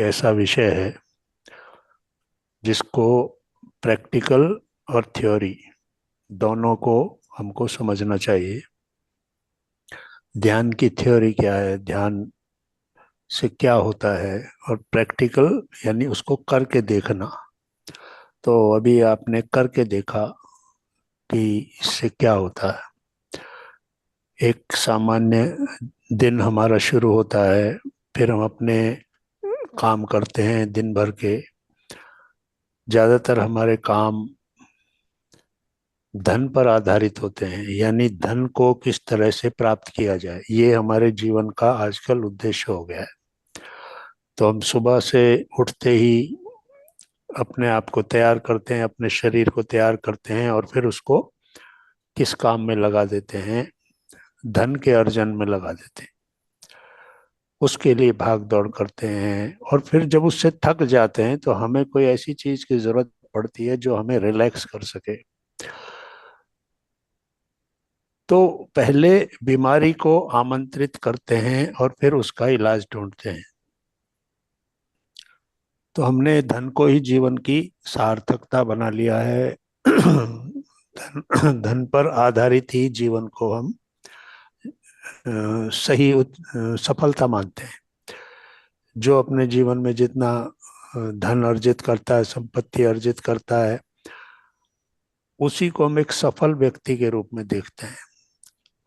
ऐसा विषय है जिसको प्रैक्टिकल और थ्योरी दोनों को हमको समझना चाहिए। ध्यान की थ्योरी क्या है, ध्यान से क्या होता है, और प्रैक्टिकल यानी उसको करके देखना। तो अभी आपने करके देखा कि इससे क्या होता है। एक सामान्य दिन हमारा शुरू होता है, फिर हम अपने काम करते हैं दिन भर के। ज़्यादातर हमारे काम धन पर आधारित होते हैं, यानी धन को किस तरह से प्राप्त किया जाए, ये हमारे जीवन का आजकल उद्देश्य हो गया है। तो हम सुबह से उठते ही अपने आप को तैयार करते हैं, अपने शरीर को तैयार करते हैं, और फिर उसको किस काम में लगा देते हैं, धन के अर्जन में लगा देते हैं। उसके लिए भाग दौड़ करते हैं, और फिर जब उससे थक जाते हैं तो हमें कोई ऐसी चीज की जरूरत पड़ती है जो हमें रिलैक्स कर सके। तो पहले बीमारी को आमंत्रित करते हैं और फिर उसका इलाज ढूंढते हैं। तो हमने धन को ही जीवन की सार्थकता बना लिया है। धन पर आधारित ही जीवन को हम सही सफलता मानते हैं। जो अपने जीवन में जितना धन अर्जित करता है, संपत्ति अर्जित करता है, उसी को हम एक सफल व्यक्ति के रूप में देखते हैं।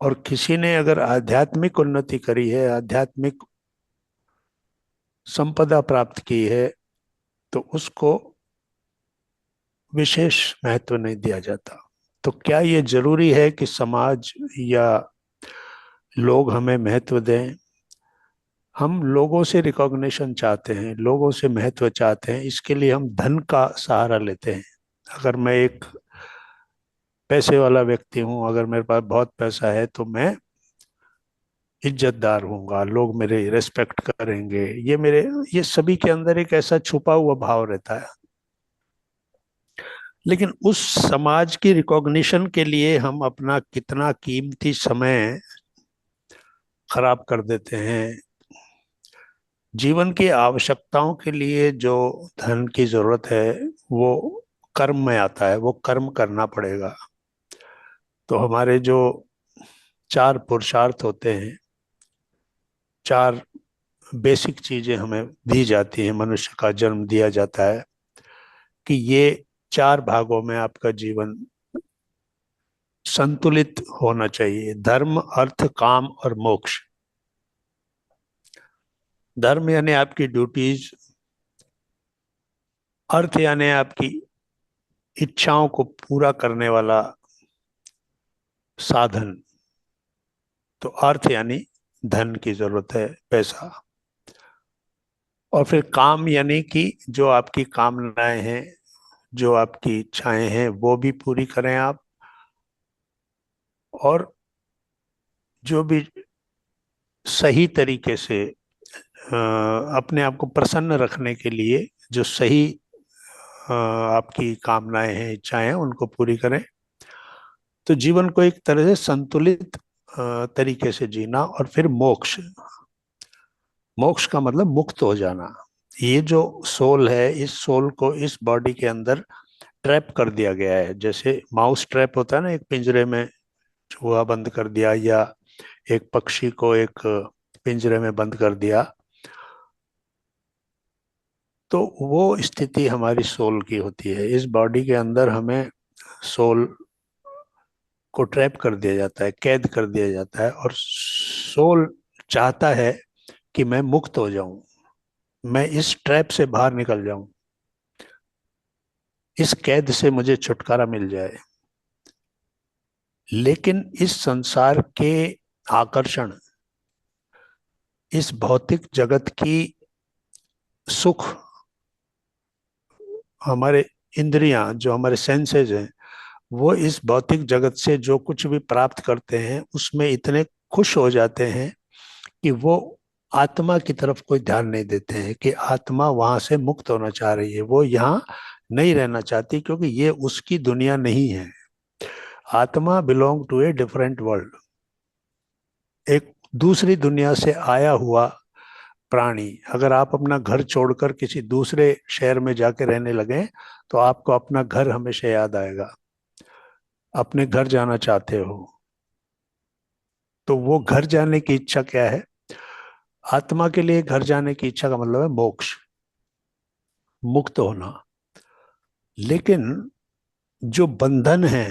और किसी ने अगर आध्यात्मिक उन्नति करी है, आध्यात्मिक संपदा प्राप्त की है, तो उसको विशेष महत्व नहीं दिया जाता। तो क्या ये जरूरी है कि समाज या लोग हमें महत्व दें? हम लोगों से रिकॉग्निशन चाहते हैं, लोगों से महत्व चाहते हैं, इसके लिए हम धन का सहारा लेते हैं। अगर मैं एक पैसे वाला व्यक्ति हूँ, अगर मेरे पास बहुत पैसा है, तो मैं इज्जतदार हूँगा, लोग मेरे रेस्पेक्ट करेंगे। ये सभी के अंदर एक ऐसा छुपा हुआ भाव रहता है। लेकिन उस समाज की रिकॉग्निशन के लिए हम अपना कितना कीमती समय खराब कर देते हैं। जीवन की आवश्यकताओं के लिए जो धन की जरूरत है, वो कर्म में आता है, वो कर्म करना पड़ेगा। तो हमारे जो चार पुरुषार्थ होते हैं, चार बेसिक चीजें हमें दी जाती हैं, मनुष्य का जन्म दिया जाता है कि ये चार भागों में आपका जीवन संतुलित होना चाहिए: धर्म, अर्थ, काम और मोक्ष। धर्म यानी आपकी ड्यूटीज, अर्थ यानी आपकी इच्छाओं को पूरा करने वाला साधन। तो अर्थ यानी धन की जरूरत है, पैसा। और फिर काम यानी कि जो आपकी कामनाएं हैं, जो आपकी इच्छाएं हैं, वो भी पूरी करें आप। और जो भी सही तरीके से अपने आप को प्रसन्न रखने के लिए जो सही आपकी कामनाएं हैं, इच्छाएं हैं, उनको पूरी करें। तो जीवन को एक तरह से संतुलित तरीके से जीना। और फिर मोक्ष। मोक्ष का मतलब मुक्त हो जाना। ये जो सोल है, इस सोल को इस बॉडी के अंदर ट्रैप कर दिया गया है। जैसे माउस ट्रैप होता है ना, एक पिंजरे में चूहा बंद कर दिया, या एक पक्षी को एक पिंजरे में बंद कर दिया। तो वो स्थिति हमारी सोल की होती है। इस बॉडी के अंदर हमें सोल को ट्रैप कर दिया जाता है, कैद कर दिया जाता है। और सोल चाहता है कि मैं मुक्त हो जाऊं, मैं इस ट्रैप से बाहर निकल जाऊं, इस कैद से मुझे छुटकारा मिल जाए। लेकिन इस संसार के आकर्षण, इस भौतिक जगत की सुख, हमारे इंद्रियां, जो हमारे सेंसेस हैं, वो इस भौतिक जगत से जो कुछ भी प्राप्त करते हैं उसमें इतने खुश हो जाते हैं कि वो आत्मा की तरफ कोई ध्यान नहीं देते हैं कि आत्मा वहां से मुक्त होना चाह रही है, वो यहाँ नहीं रहना चाहती, क्योंकि ये उसकी दुनिया नहीं है। आत्मा belong to a different world, एक दूसरी दुनिया से आया हुआ प्राणी, अगर आप अपना घर छोड़कर किसी दूसरे शहर में जाके रहने लगे तो आपको अपना घर हमेशा याद आएगा, अपने घर जाना चाहते हो। तो वो घर जाने की इच्छा क्या है? आत्मा के लिए घर जाने की इच्छा का मतलब है मोक्ष, मुक्त होना। लेकिन जो बंधन है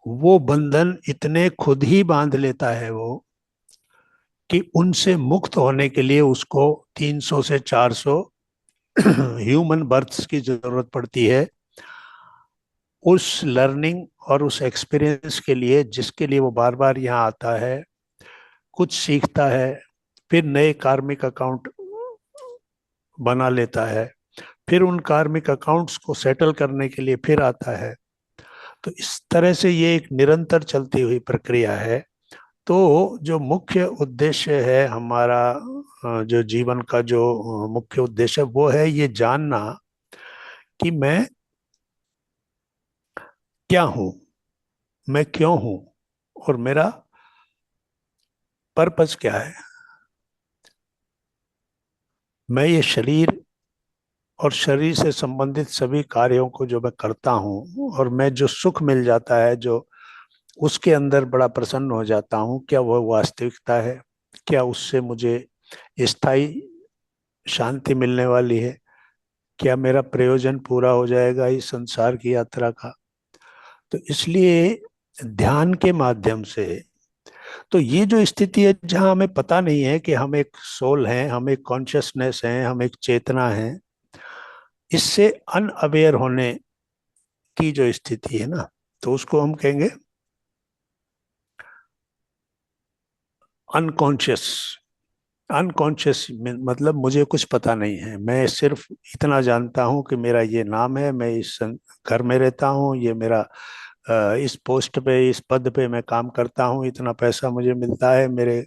वो बंधन इतने खुद ही बांध लेता है वो, कि उनसे मुक्त होने के लिए उसको 300 से 400 ह्यूमन बर्थ्स की जरूरत पड़ती है, उस लर्निंग और उस एक्सपीरियंस के लिए जिसके लिए वो बार बार यहाँ आता है, कुछ सीखता है, फिर नए कार्मिक अकाउंट बना लेता है, फिर उन कार्मिक अकाउंट्स को सेटल करने के लिए फिर आता है। तो इस तरह से ये एक निरंतर चलती हुई प्रक्रिया है। तो जो मुख्य उद्देश्य है हमारा, जो जीवन का जो मुख्य उद्देश्य है वो है ये जानना कि मैं क्या हूँ, मैं क्यों हूँ, और मेरा पर्पस क्या है। मैं ये शरीर और शरीर से संबंधित सभी कार्यों को जो मैं करता हूँ और मैं जो सुख मिल जाता है, जो उसके अंदर बड़ा प्रसन्न हो जाता हूँ, क्या वह वास्तविकता है? क्या उससे मुझे स्थायी शांति मिलने वाली है? क्या मेरा प्रयोजन पूरा हो जाएगा इस संसार की यात्रा का? तो इसलिए ध्यान के माध्यम से, तो ये जो स्थिति है जहां हमें पता नहीं है कि हम एक सोल हैं, हम एक कॉन्शियसनेस हैं, हम एक चेतना हैं, इससे अनअवेयर होने की जो स्थिति है ना, तो उसको हम कहेंगे अनकॉन्शियस। अनकॉन्शियस मतलब मुझे कुछ पता नहीं है, मैं सिर्फ इतना जानता हूँ कि मेरा ये नाम है, मैं इस घर में रहता हूँ, ये मेरा इस पोस्ट पे, इस पद पे मैं काम करता हूँ, इतना पैसा मुझे मिलता है, मेरे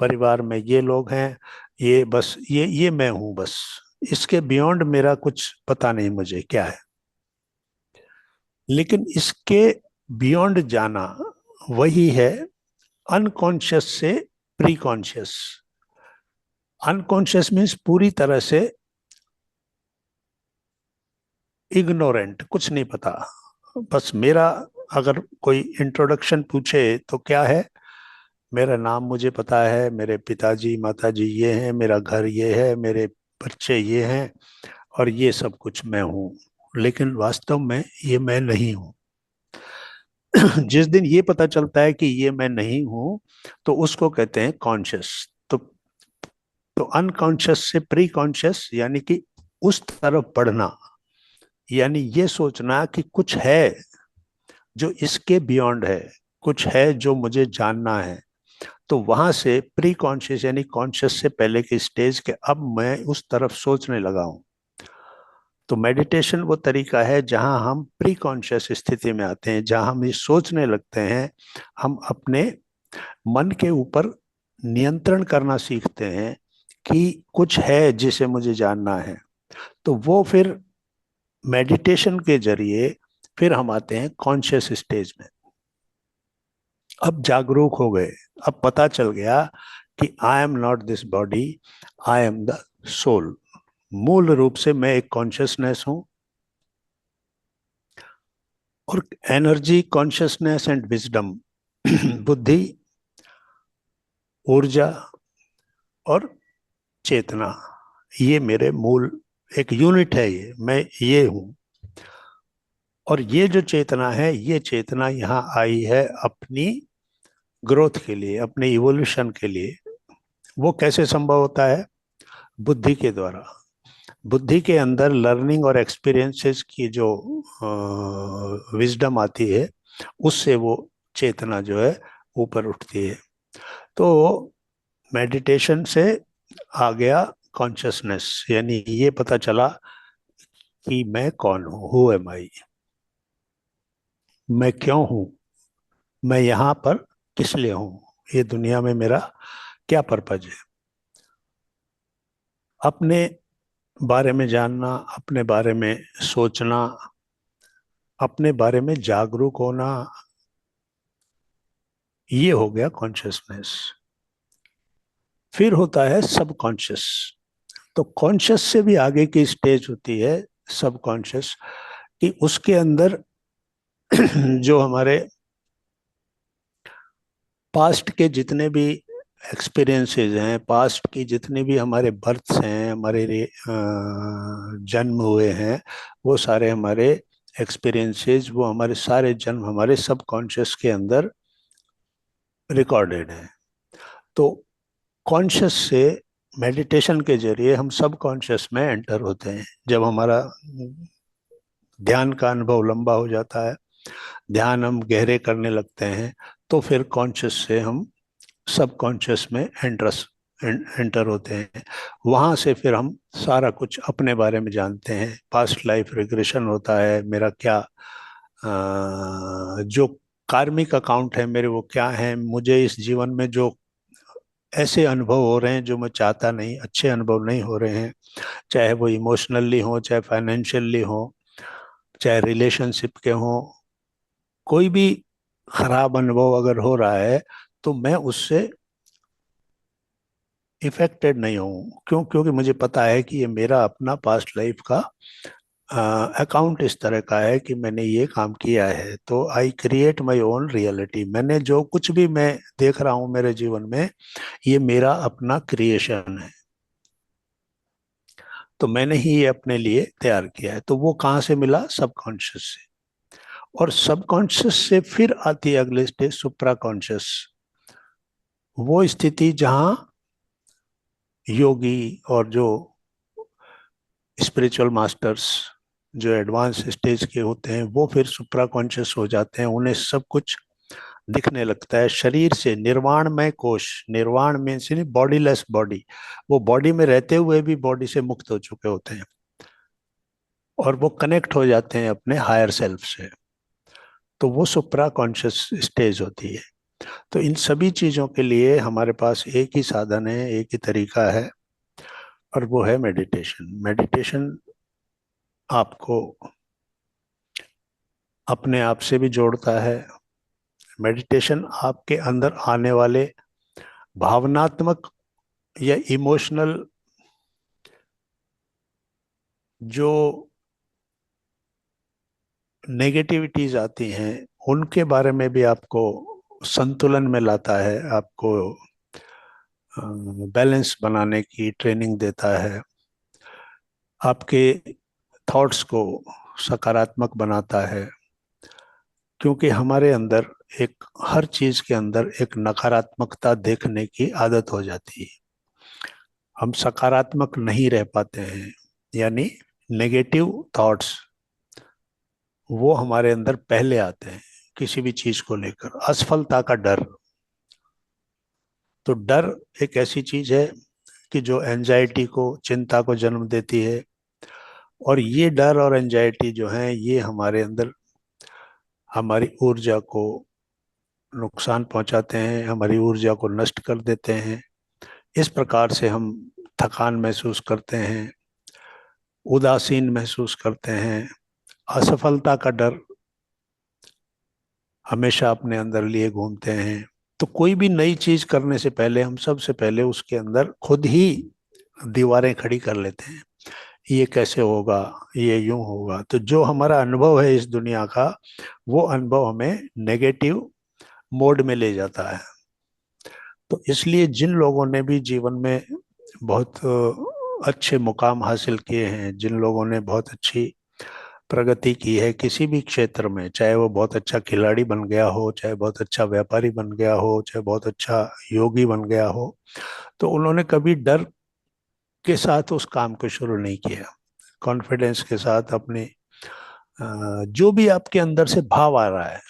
परिवार में ये लोग हैं, ये बस ये मैं हूँ बस। इसके बियॉन्ड मेरा कुछ पता नहीं मुझे क्या है। लेकिन इसके बियॉन्ड जाना वही है अनकॉन्शियस से प्री कॉन्शियस। अनकॉन्शियस मीन्स पूरी तरह से इग्नोरेंट, कुछ नहीं पता। बस मेरा, अगर कोई इंट्रोडक्शन पूछे तो क्या है, मेरा नाम मुझे पता है, मेरे पिताजी माताजी ये हैं, मेरा घर ये है, मेरे बच्चे ये हैं, और ये सब कुछ मैं हूँ। लेकिन वास्तव में ये मैं नहीं हूँ। जिस दिन ये पता चलता है कि ये मैं नहीं हूँ, तो उसको कहते हैं कॉन्शियस। तो अनकॉन्शियस से प्री कॉन्शियस यानी कि उस तरफ बढ़ना, यानी ये सोचना कि कुछ है जो इसके बियॉन्ड है, कुछ है जो मुझे जानना है। तो वहां से प्री कॉन्शियस यानी कॉन्शियस से पहले की स्टेज के अब मैं उस तरफ सोचने लगा हूं। तो मेडिटेशन वो तरीका है जहां हम प्री कॉन्शियस स्थिति में आते हैं, जहां हम ये सोचने लगते हैं, हम अपने मन के ऊपर नियंत्रण करना सीखते हैं कि कुछ है जिसे मुझे जानना है। तो वो फिर मेडिटेशन के जरिए फिर हम आते हैं कॉन्शियस स्टेज में। अब जागरूक हो गए, अब पता चल गया कि I am not this body, I am the soul. मूल रूप से मैं एक कॉन्शियसनेस हूं, और एनर्जी, कॉन्शियसनेस एंड विजडम बुद्धि, ऊर्जा और चेतना, ये मेरे मूल एक यूनिट है, ये मैं ये हूं। और ये जो चेतना है, ये चेतना यहाँ आई है अपनी ग्रोथ के लिए, अपने इवोल्यूशन के लिए। वो कैसे संभव होता है? बुद्धि के द्वारा। बुद्धि के अंदर लर्निंग और एक्सपीरियंसेस की जो विजडम आती है, उससे वो चेतना जो है ऊपर उठती है। तो मेडिटेशन से आ गया कॉन्शियसनेस, यानी ये पता चला कि मैं कौन हूँ, हु एम आई, मैं क्यों हूँ, मैं यहाँ पर किस लिए हूँ, ये दुनिया में मेरा क्या पर्पज है। अपने बारे में जानना, अपने बारे में सोचना, अपने बारे में जागरूक होना, ये हो गया कॉन्शियसनेस। फिर होता है सबकॉन्शियस। तो कॉन्शियस से भी आगे की स्टेज होती है सबकॉन्शियस, कि उसके अंदर जो हमारे पास्ट के जितने भी एक्सपीरियंसेस हैं, पास्ट की जितने भी हमारे बर्थ्स हैं, हमारे जन्म हुए हैं, वो सारे हमारे एक्सपीरियंसेस, वो हमारे सारे जन्म हमारे सबकॉन्शियस के अंदर रिकॉर्डेड हैं। तो कॉन्शियस से मेडिटेशन के जरिए हम सबकॉन्शियस में एंटर होते हैं। जब हमारा ध्यान का अनुभव लंबा हो जाता है, ध्यान हम गहरे करने लगते हैं, तो फिर कॉन्शियस से हम सबकॉन्शियस में एंटर होते हैं। वहाँ से फिर हम सारा कुछ अपने बारे में जानते हैं। पास्ट लाइफ रिग्रेशन होता है, मेरा क्या जो कार्मिक अकाउंट है मेरे, वो क्या है, मुझे इस जीवन में जो ऐसे अनुभव हो रहे हैं जो मैं चाहता नहीं, अच्छे अनुभव नहीं हो रहे हैं, चाहे वो इमोशनली हो, चाहे फाइनेंशियली हो, चाहे रिलेशनशिप के हो, कोई भी खराब अनुभव अगर हो रहा है, तो मैं उससे इफेक्टेड नहीं हूँ। क्यों? क्योंकि मुझे पता है कि ये मेरा अपना पास्ट लाइफ का अकाउंट इस तरह का है कि मैंने ये काम किया है। तो I create my own reality. मैंने जो कुछ भी मैं देख रहा हूँ मेरे जीवन में, ये मेरा अपना क्रिएशन है। तो मैंने ही ये अपने लिए तैयार किया है। तो वो कहाँ से मिला? सबकॉन्शियस से। और सबकॉन्शियस से फिर आती है अगले स्टेज सुप्रा कॉन्शियस। वो स्थिति जहाँ योगी और जो स्पिरिचुअल मास्टर्स जो एडवांस स्टेज के होते हैं, वो फिर सुप्रा कॉन्शियस हो जाते हैं। उन्हें सब कुछ दिखने लगता है शरीर से। निर्वाणमय कोश, निर्वाण में से बॉडीलेस बॉडी, वो बॉडी में रहते हुए भी बॉडी से मुक्त हो चुके होते हैं, और वो कनेक्ट हो जाते हैं अपने हायर सेल्फ से। तो वो सुप्रा कॉन्शियस स्टेज होती है। तो इन सभी चीजों के लिए हमारे पास एक ही साधन है, एक ही तरीका है, और वो है मेडिटेशन। मेडिटेशन आपको अपने आप से भी जोड़ता है। मेडिटेशन आपके अंदर आने वाले भावनात्मक या इमोशनल जो नेगेटिविटीज आती हैं, उनके बारे में भी आपको संतुलन में लाता है, आपको बैलेंस बनाने की ट्रेनिंग देता है, आपके थॉट्स को सकारात्मक बनाता है। क्योंकि हमारे अंदर एक, हर चीज के अंदर एक नकारात्मकता देखने की आदत हो जाती है। हम सकारात्मक नहीं रह पाते हैं, यानी नेगेटिव थॉट्स वो हमारे अंदर पहले आते हैं किसी भी चीज को लेकर। असफलता का डर, तो डर एक ऐसी चीज है कि जो एंजाइटी को, चिंता को जन्म देती है। और ये डर और एंजाइटी जो है, ये हमारे अंदर हमारी ऊर्जा को नुकसान पहुंचाते हैं, हमारी ऊर्जा को नष्ट कर देते हैं। इस प्रकार से हम थकान महसूस करते हैं, उदासीन महसूस करते हैं। असफलता का डर हमेशा अपने अंदर लिए घूमते हैं। तो कोई भी नई चीज करने से पहले हम सबसे पहले उसके अंदर खुद ही दीवारें खड़ी कर लेते हैं। ये कैसे होगा, ये यूं होगा। तो जो हमारा अनुभव है इस दुनिया का, वो अनुभव हमें नेगेटिव मोड में ले जाता है। तो इसलिए जिन लोगों ने भी जीवन में बहुत अच्छे मुकाम हासिल किए हैं, जिन लोगों ने बहुत अच्छी प्रगति की है किसी भी क्षेत्र में, चाहे वो बहुत अच्छा खिलाड़ी बन गया हो, चाहे बहुत अच्छा व्यापारी बन गया हो, चाहे बहुत अच्छा योगी बन गया हो, तो उन्होंने कभी डर के साथ उस काम को शुरू नहीं किया। कॉन्फिडेंस के साथ अपने जो भी आपके अंदर से भाव आ रहा है,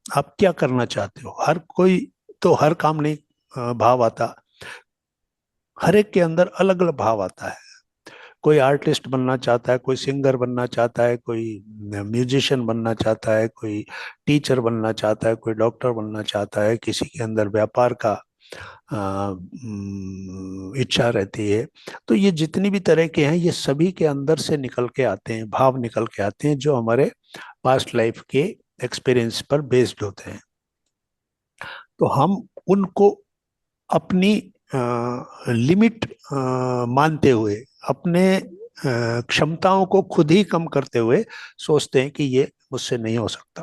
आप क्या करना चाहते हो, हर कोई तो हर काम नहीं भाव आता। हर एक के अंदर अलग अलग भाव आता है। कोई आर्टिस्ट बनना चाहता है, कोई सिंगर बनना चाहता है, कोई म्यूजिशियन बनना चाहता है, कोई टीचर बनना चाहता है, कोई डॉक्टर बनना चाहता है, किसी के अंदर व्यापार का इच्छा रहती है। तो ये जितनी भी तरह के हैं, ये सभी के अंदर से निकल के आते हैं, भाव निकल के आते हैं, जो हमारे पास्ट लाइफ के एक्सपीरियंस पर बेस्ड होते हैं। तो हम उनको अपनी लिमिट मानते हुए, अपने क्षमताओं को खुद ही कम करते हुए सोचते हैं कि ये मुझसे नहीं हो सकता।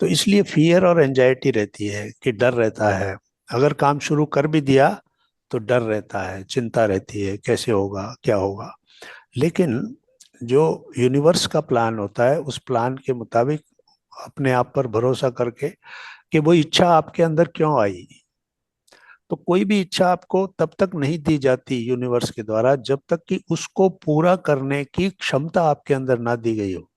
तो इसलिए फियर और एंजाइटी रहती है कि डर रहता है। अगर काम शुरू कर भी दिया तो डर रहता है, चिंता रहती है, कैसे होगा, क्या होगा। लेकिन जो यूनिवर्स का प्लान होता है, उस प्लान के मुताबिक अपने आप पर भरोसा करके कि वो इच्छा आपके अंदर क्यों आई। तो कोई भी इच्छा आपको तब तक नहीं दी जाती यूनिवर्स के द्वारा जब तक कि उसको पूरा करने की क्षमता आपके अंदर ना दी गई हो।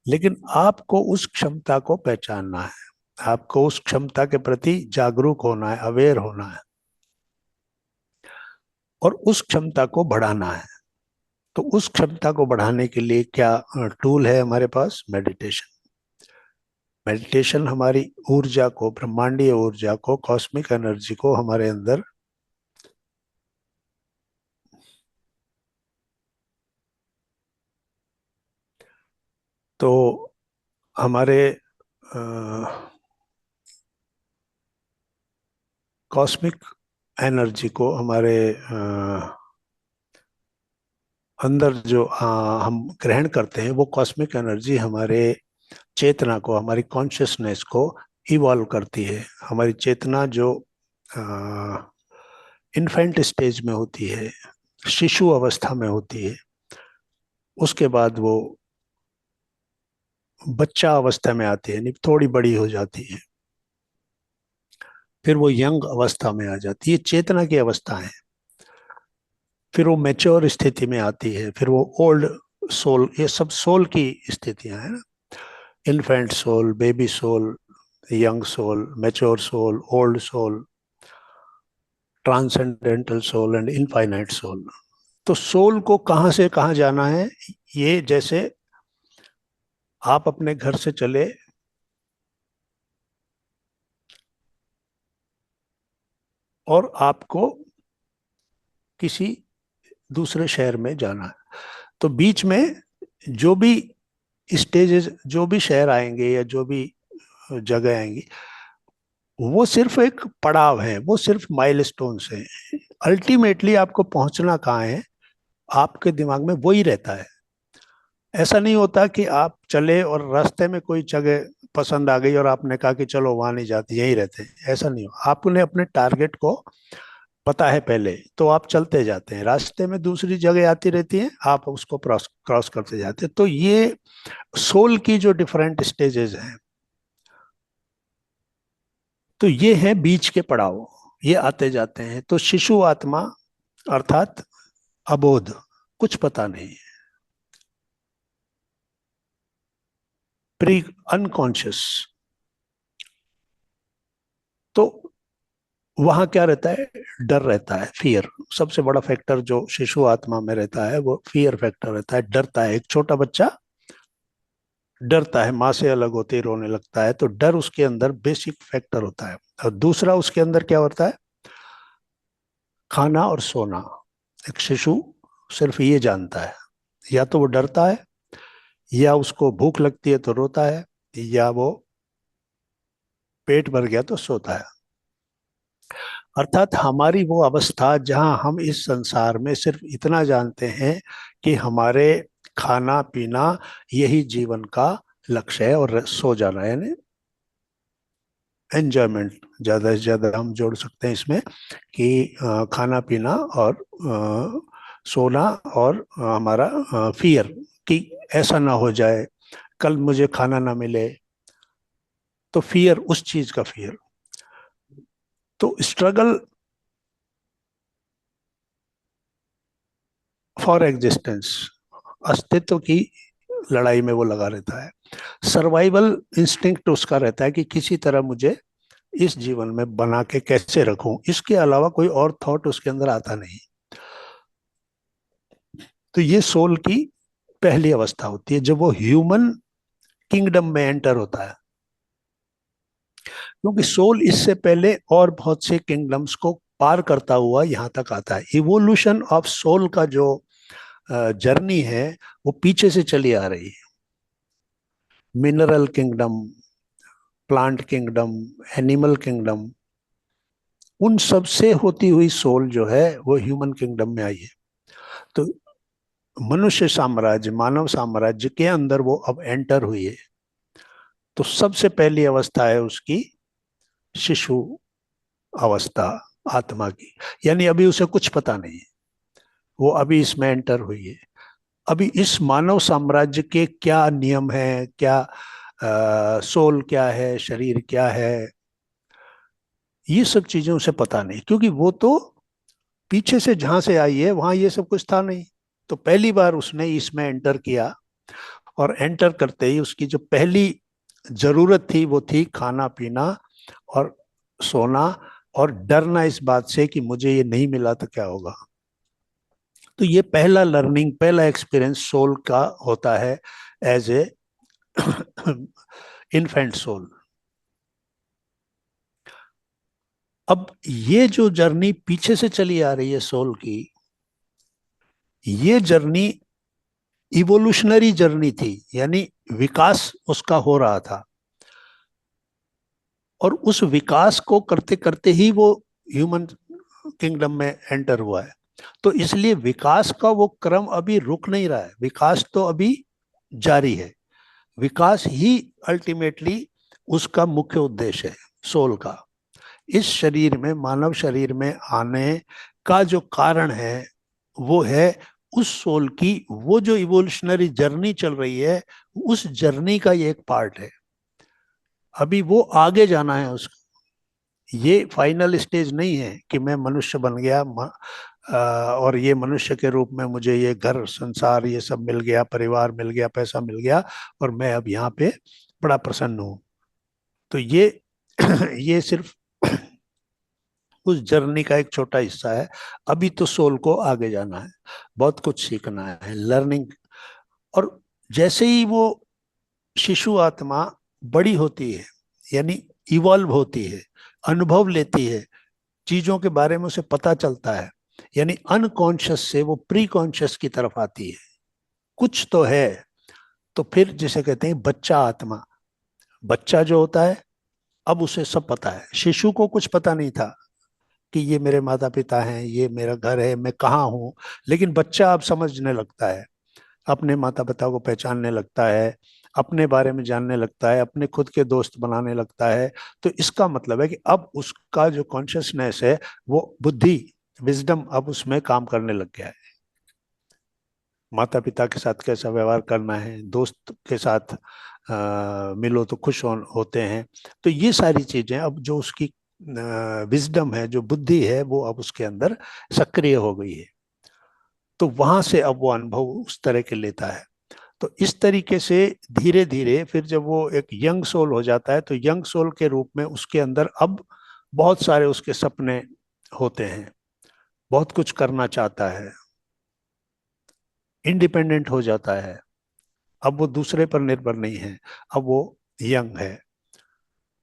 लेकिन आपको उस क्षमता को पहचानना है, आपको उस क्षमता के प्रति जागरूक होना है, अवेयर होना है, और उस क्षमता को बढ़ाना है। तो उस क्षमता को बढ़ाने के लिए क्या टूल है हमारे पास? मेडिटेशन। मेडिटेशन हमारी ऊर्जा को, ब्रह्मांडीय ऊर्जा को, कॉस्मिक एनर्जी को हमारे अंदर तो हमारे कॉस्मिक एनर्जी को हमारे अंदर जो हम ग्रहण करते हैं, वो कॉस्मिक एनर्जी हमारे चेतना को, हमारी कॉन्शियसनेस को इवॉल्व करती है। हमारी चेतना जो इन्फेंट स्टेज में होती है, शिशु अवस्था में होती है, उसके बाद वो बच्चा अवस्था में आती है, यानी थोड़ी बड़ी हो जाती है, फिर वो यंग अवस्था में आ जाती है, चेतना की अवस्था है। फिर वो मैच्योर स्थिति में आती है, फिर वो ओल्ड सोल, ये सब सोल की स्थितियां हैं ना। Infant soul, baby soul, young soul, mature soul, old soul, transcendental soul and infinite soul. तो सोल को कहाँ से कहाँ जाना है, ये जैसे आप अपने घर से चले और आपको किसी दूसरे शहर में जाना है, तो बीच में जो भी स्टेजेस, जो भी शहर आएंगे या जो भी जगह आएंगी, वो सिर्फ एक पड़ाव है, वो सिर्फ माइलस्टोन्स हैं। अल्टीमेटली आपको पहुंचना कहाँ है, आपके दिमाग में वही रहता है। ऐसा नहीं होता कि आप चले और रास्ते में कोई जगह पसंद आ गई और आपने कहा कि चलो वहां नहीं जाते, यहीं रहते हैं। ऐसा नहीं हो, आपने अपने टारगेट को पता है पहले, तो आप चलते जाते हैं। रास्ते में दूसरी जगह आती रहती है, आप उसको क्रॉस क्रॉस करते जाते हैं। तो ये सोल की जो डिफरेंट स्टेजेस हैं, तो ये है बीच के पड़ाव, ये आते जाते हैं। तो शिशु आत्मा अर्थात अबोध, कुछ पता नहीं, प्री अनकॉन्शियस, तो वहां क्या रहता है? डर रहता है, फियर। सबसे बड़ा फैक्टर जो शिशु आत्मा में रहता है वो फियर फैक्टर रहता है, डरता है। एक छोटा बच्चा डरता है, माँ से अलग होते ही रोने लगता है, तो डर उसके अंदर बेसिक फैक्टर होता है। और दूसरा उसके अंदर क्या होता है? खाना और सोना। एक शिशु सिर्फ ये जानता है, या तो वो डरता है, या उसको भूख लगती है तो रोता है, या वो पेट भर गया तो सोता है। अर्थात हमारी वो अवस्था जहां हम इस संसार में सिर्फ इतना जानते हैं कि हमारे खाना पीना यही जीवन का लक्ष्य है, और सो जाना है, यानी एंजॉयमेंट। ज्यादा से ज्यादा हम जोड़ सकते हैं इसमें कि खाना पीना और सोना, और हमारा फियर कि ऐसा ना हो जाए कल मुझे खाना ना मिले, तो फियर, उस चीज का फियर। तो स्ट्रगल फॉर एग्जिस्टेंस, अस्तित्व की लड़ाई में वो लगा रहता है। सर्वाइवल इंस्टिंक्ट उसका रहता है कि किसी तरह मुझे इस जीवन में बना के कैसे रखूं, इसके अलावा कोई और थॉट उसके अंदर आता नहीं। तो ये सोल की पहली अवस्था होती है जब वो ह्यूमन किंगडम में एंटर होता है, क्योंकि सोल इससे पहले और बहुत से किंगडम्स को पार करता हुआ यहाँ तक आता है। इवोल्यूशन ऑफ सोल का जो जर्नी है, वो पीछे से चली आ रही है। Mineral kingdom, plant kingdom, animal kingdom, उन सब से होती हुई सोल जो है वो ह्यूमन किंगडम में आई है। तो मनुष्य साम्राज्य, मानव साम्राज्य के अंदर वो अब एंटर हुई है। तो सबसे पहली अवस्था है उसकी शिशु अवस्था, आत्मा की। यानी अभी उसे कुछ पता नहीं है, वो अभी इसमें एंटर हुई है। अभी इस मानव साम्राज्य के क्या नियम है, क्या सोल क्या है, शरीर क्या है, ये सब चीजें उसे पता नहीं, क्योंकि वो तो पीछे से जहां से आई है वहां ये सब कुछ था नहीं। तो पहली बार उसने इसमें एंटर किया, और एंटर करते ही उसकी जो पहली जरूरत थी वो थी खाना पीना और सोना, और डरना इस बात से कि मुझे ये नहीं मिला तो क्या होगा। तो ये पहला लर्निंग, पहला एक्सपीरियंस सोल का होता है एज ए इन्फेंट सोल। अब ये जो जर्नी पीछे से चली आ रही है सोल की, ये जर्नी इवोल्यूशनरी जर्नी थी, यानी विकास उसका हो रहा था, और उस विकास को करते करते ही वो ह्यूमन किंगडम में एंटर हुआ है। तो इसलिए विकास का वो क्रम अभी रुक नहीं रहा है, विकास तो अभी जारी है। विकास ही अल्टीमेटली उसका मुख्य उद्देश्य है सोल का। इस शरीर में, मानव शरीर में आने का जो कारण है वो है उस सोल की, वो जो इवोल्यूशनरी जर्नी चल रही है, उस जर्नी का ये एक पार्ट है। अभी वो आगे जाना है उसको। ये फाइनल स्टेज नहीं है कि मैं मनुष्य बन गया, और ये मनुष्य के रूप में मुझे ये घर संसार ये सब मिल गया, परिवार मिल गया, पैसा मिल गया, और मैं अब यहाँ पे बड़ा प्रसन्न हूँ। तो ये ये सिर्फ उस जर्नी का एक छोटा हिस्सा है। अभी तो सोल को आगे जाना है, बहुत कुछ सीखना है, लर्निंग। और जैसे ही वो शिशु आत्मा बड़ी होती है, यानी इवॉल्व होती है, अनुभव लेती है, चीजों के बारे में उसे पता चलता है, यानी अनकॉन्शियस से वो प्री कॉन्शियस की तरफ आती है, कुछ तो है। तो फिर जिसे कहते हैं बच्चा आत्मा, बच्चा जो होता है, अब उसे सब पता है। शिशु को कुछ पता नहीं था कि ये मेरे माता पिता हैं, ये मेरा घर है, मैं कहाँ हूँ। लेकिन बच्चा अब समझने लगता है, अपने माता पिता को पहचानने लगता है, अपने बारे में जानने लगता है, अपने खुद के दोस्त बनाने लगता है। तो इसका मतलब है कि अब उसका जो कॉन्शियसनेस है, वो बुद्धि, विजडम अब उसमें काम करने लग गया है। माता पिता के साथ कैसा व्यवहार करना है, दोस्त के साथ मिलो तो खुश होते हैं। तो ये सारी चीजें अब जो उसकी विजडम है, जो बुद्धि है, वो अब उसके अंदर सक्रिय हो गई है। तो वहां से अब वो अनुभव उस तरह के लेता है। तो इस तरीके से धीरे धीरे फिर जब वो एक यंग सोल हो जाता है, तो यंग सोल के रूप में उसके अंदर अब बहुत सारे उसके सपने होते हैं, बहुत कुछ करना चाहता है, इंडिपेंडेंट हो जाता है। अब वो दूसरे पर निर्भर नहीं है, अब वो यंग है।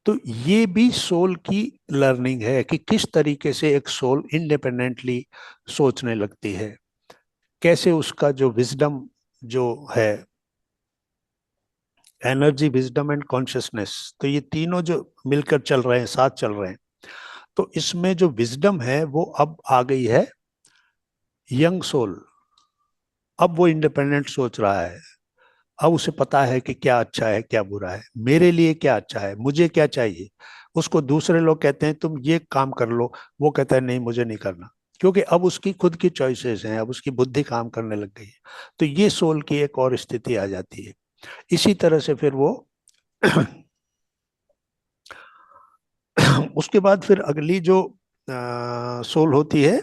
तो ये भी सोल की लर्निंग है कि किस तरीके से एक सोल इंडिपेंडेंटली सोचने लगती है, कैसे उसका जो विजडम जो है, एनर्जी, विजडम एंड कॉन्शियसनेस, तो ये तीनों जो मिलकर चल रहे हैं, साथ चल रहे हैं। तो इसमें जो विजडम है वो अब आ गई है यंग सोल। अब वो इंडिपेंडेंट सोच रहा है। अब उसे पता है कि क्या अच्छा है, क्या बुरा है, मेरे लिए क्या अच्छा है, मुझे क्या चाहिए। उसको दूसरे लोग कहते हैं तुम ये काम कर लो, वो कहता है नहीं मुझे नहीं करना, क्योंकि अब उसकी खुद की चॉइसेस हैं, अब उसकी बुद्धि काम करने लग गई है। तो ये सोल की एक और स्थिति आ जाती है। इसी तरह से फिर वो उसके बाद फिर अगली जो सोल होती है,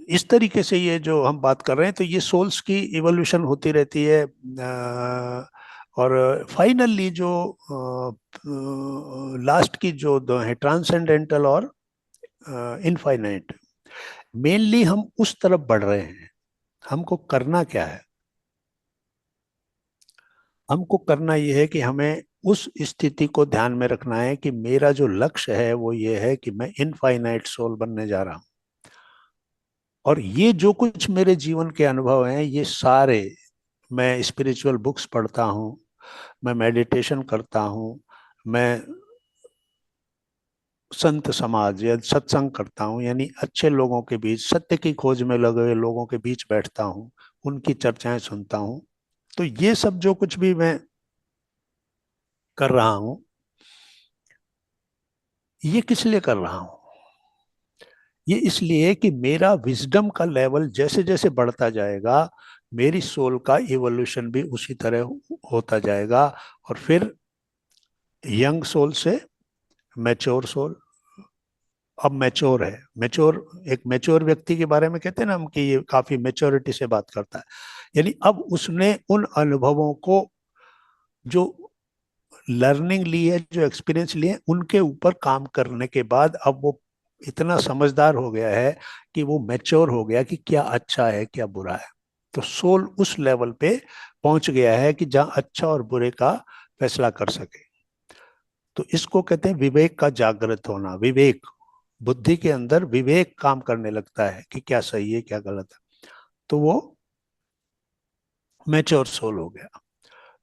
इस तरीके से ये जो हम बात कर रहे हैं, तो ये सोल्स की इवोल्यूशन होती रहती है। और फाइनली जो लास्ट की जो दो है, ट्रांसेंडेंटल और इनफाइनाइट, मेनली हम उस तरफ बढ़ रहे हैं। हमको करना क्या है? हमको करना यह है कि हमें उस स्थिति को ध्यान में रखना है कि मेरा जो लक्ष्य है वो ये है कि मैं इनफाइनाइट सोल बनने जा रहा हूं। और ये जो कुछ मेरे जीवन के अनुभव हैं, ये सारे, मैं स्पिरिचुअल बुक्स पढ़ता हूँ, मैं मेडिटेशन करता हूँ, मैं संत समाज या सत्संग करता हूँ, यानी अच्छे लोगों के बीच, सत्य की खोज में लगे हुए लोगों के बीच बैठता हूँ, उनकी चर्चाएं सुनता हूँ। तो ये सब जो कुछ भी मैं कर रहा हूँ, ये किस लिए कर रहा हूँ? ये इसलिए कि मेरा विजडम का लेवल जैसे जैसे बढ़ता जाएगा, मेरी सोल का इवोल्यूशन भी उसी तरह होता जाएगा। और फिर यंग सोल से मैच्योर सोल, अब मैच्योर है। मैच्योर, एक मैच्योर व्यक्ति के बारे में कहते हैं ना हम कि ये काफी मैच्योरिटी से बात करता है, यानी अब उसने उन अनुभवों को, जो लर्निंग ली है, जो एक्सपीरियंस लिए, उनके ऊपर काम करने के बाद अब वो इतना समझदार हो गया है कि वो मैच्योर हो गया कि क्या अच्छा है क्या बुरा है। तो सोल उस लेवल पे पहुंच गया है कि जहां अच्छा और बुरे का फैसला कर सके। तो इसको कहते हैं विवेक का जागृत होना। विवेक, बुद्धि के अंदर विवेक काम करने लगता है कि क्या सही है क्या गलत है। तो वो मैच्योर सोल हो गया।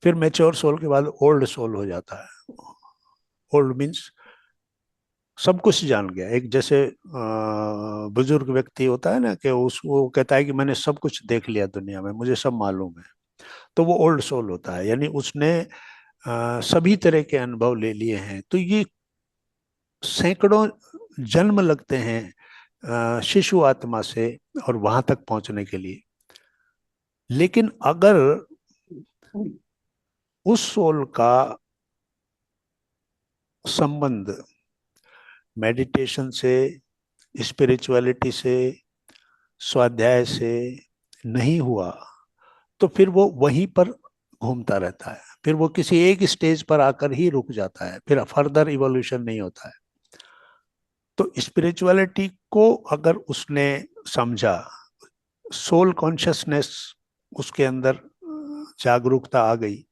फिर मैच्योर सोल के बाद ओल्ड सोल हो जाता है। ओल्ड मीन्स सब कुछ जान गया, एक जैसे बुजुर्ग व्यक्ति होता है ना कि उस वो कहता है कि मैंने सब कुछ देख लिया दुनिया में, मुझे सब मालूम है। तो वो ओल्ड सोल होता है, यानी उसने सभी तरह के अनुभव ले लिए हैं। तो ये सैकड़ों जन्म लगते हैं शिशु आत्मा से और वहां तक पहुंचने के लिए। लेकिन अगर उस सोल का संबंध मेडिटेशन से, स्पिरिचुअलिटी से, स्वाध्याय से नहीं हुआ, तो फिर वो वहीं पर घूमता रहता है, फिर वो किसी एक स्टेज पर आकर ही रुक जाता है, फिर फर्दर इवोल्यूशन नहीं होता है। तो स्पिरिचुअलिटी को अगर उसने समझा, सोल कॉन्शियसनेस उसके अंदर जागरूकता आ गई,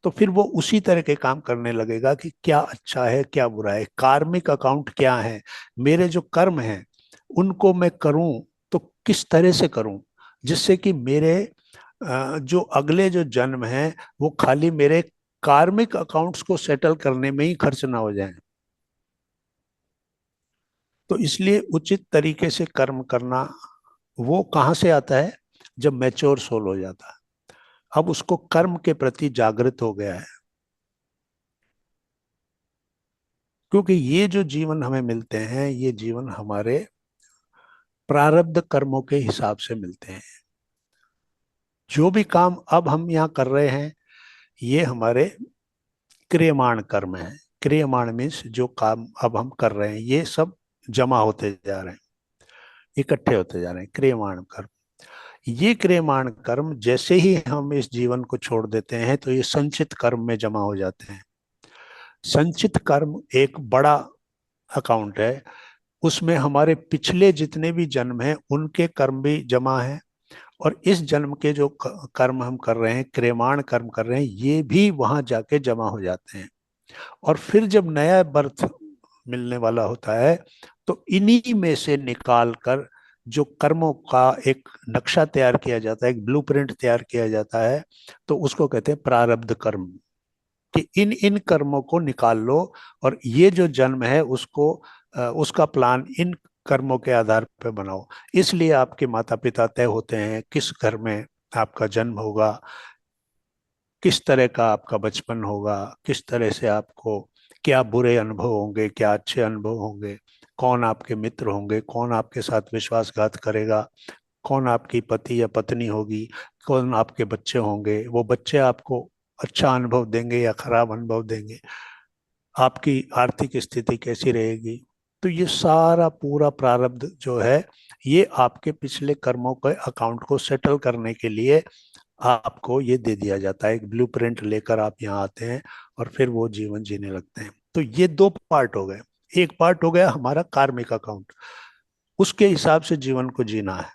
तो फिर वो उसी तरह के काम करने लगेगा कि क्या अच्छा है क्या बुरा है, कार्मिक अकाउंट क्या है, मेरे जो कर्म हैं उनको मैं करूं तो किस तरह से करूं जिससे कि मेरे जो अगले जो जन्म हैं वो खाली मेरे कार्मिक अकाउंट्स को सेटल करने में ही खर्च ना हो जाए। तो इसलिए उचित तरीके से कर्म करना वो कहाँ से आता है? जब मैच्योर सोल हो जाता है, अब उसको कर्म के प्रति जागृत हो गया है। क्योंकि ये जो जीवन हमें मिलते हैं, ये जीवन हमारे प्रारब्ध कर्मों के हिसाब से मिलते हैं। जो भी काम अब हम यहाँ कर रहे हैं, ये हमारे क्रियमाण कर्म है। क्रियमाण मीन्स जो काम अब हम कर रहे हैं, ये सब जमा होते जा रहे हैं, इकट्ठे होते जा रहे हैं, क्रियमाण कर्म। ये क्रियमाण कर्म जैसे ही हम इस जीवन को छोड़ देते हैं तो ये संचित कर्म में जमा हो जाते हैं। संचित कर्म एक बड़ा अकाउंट है, उसमें हमारे पिछले जितने भी जन्म हैं उनके कर्म भी जमा है, और इस जन्म के जो कर्म हम कर रहे हैं, क्रियमाण कर्म कर रहे हैं, ये भी वहां जाके जमा हो जाते हैं। और फिर जब नया बर्थ मिलने वाला होता है, तो इन्हीं में से निकाल कर जो कर्मों का एक नक्शा तैयार किया जाता है, एक ब्लूप्रिंट तैयार किया जाता है, तो उसको कहते हैं प्रारब्ध कर्म। कि इन इन कर्मों को निकाल लो और ये जो जन्म है उसको उसका प्लान इन कर्मों के आधार पर बनाओ। इसलिए आपके माता पिता तय होते हैं किस घर में आपका जन्म होगा, किस तरह का आपका बचपन होगा, किस तरह से आपको क्या बुरे अनुभव होंगे क्या अच्छे अनुभव होंगे, कौन आपके मित्र होंगे, कौन आपके साथ विश्वासघात करेगा, कौन आपकी पति या पत्नी होगी, कौन आपके बच्चे होंगे, वो बच्चे आपको अच्छा अनुभव देंगे या खराब अनुभव देंगे, आपकी आर्थिक स्थिति कैसी रहेगी। तो ये सारा पूरा प्रारब्ध जो है, ये आपके पिछले कर्मों के अकाउंट को सेटल करने के लिए आपको ये दे दिया जाता है। एक ब्लूप्रिंट लेकर आप यहाँ आते हैं और फिर वो जीवन जीने लगते हैं। तो ये दो पार्ट हो गए। एक पार्ट हो गया हमारा कार्मिक अकाउंट, उसके हिसाब से जीवन को जीना है,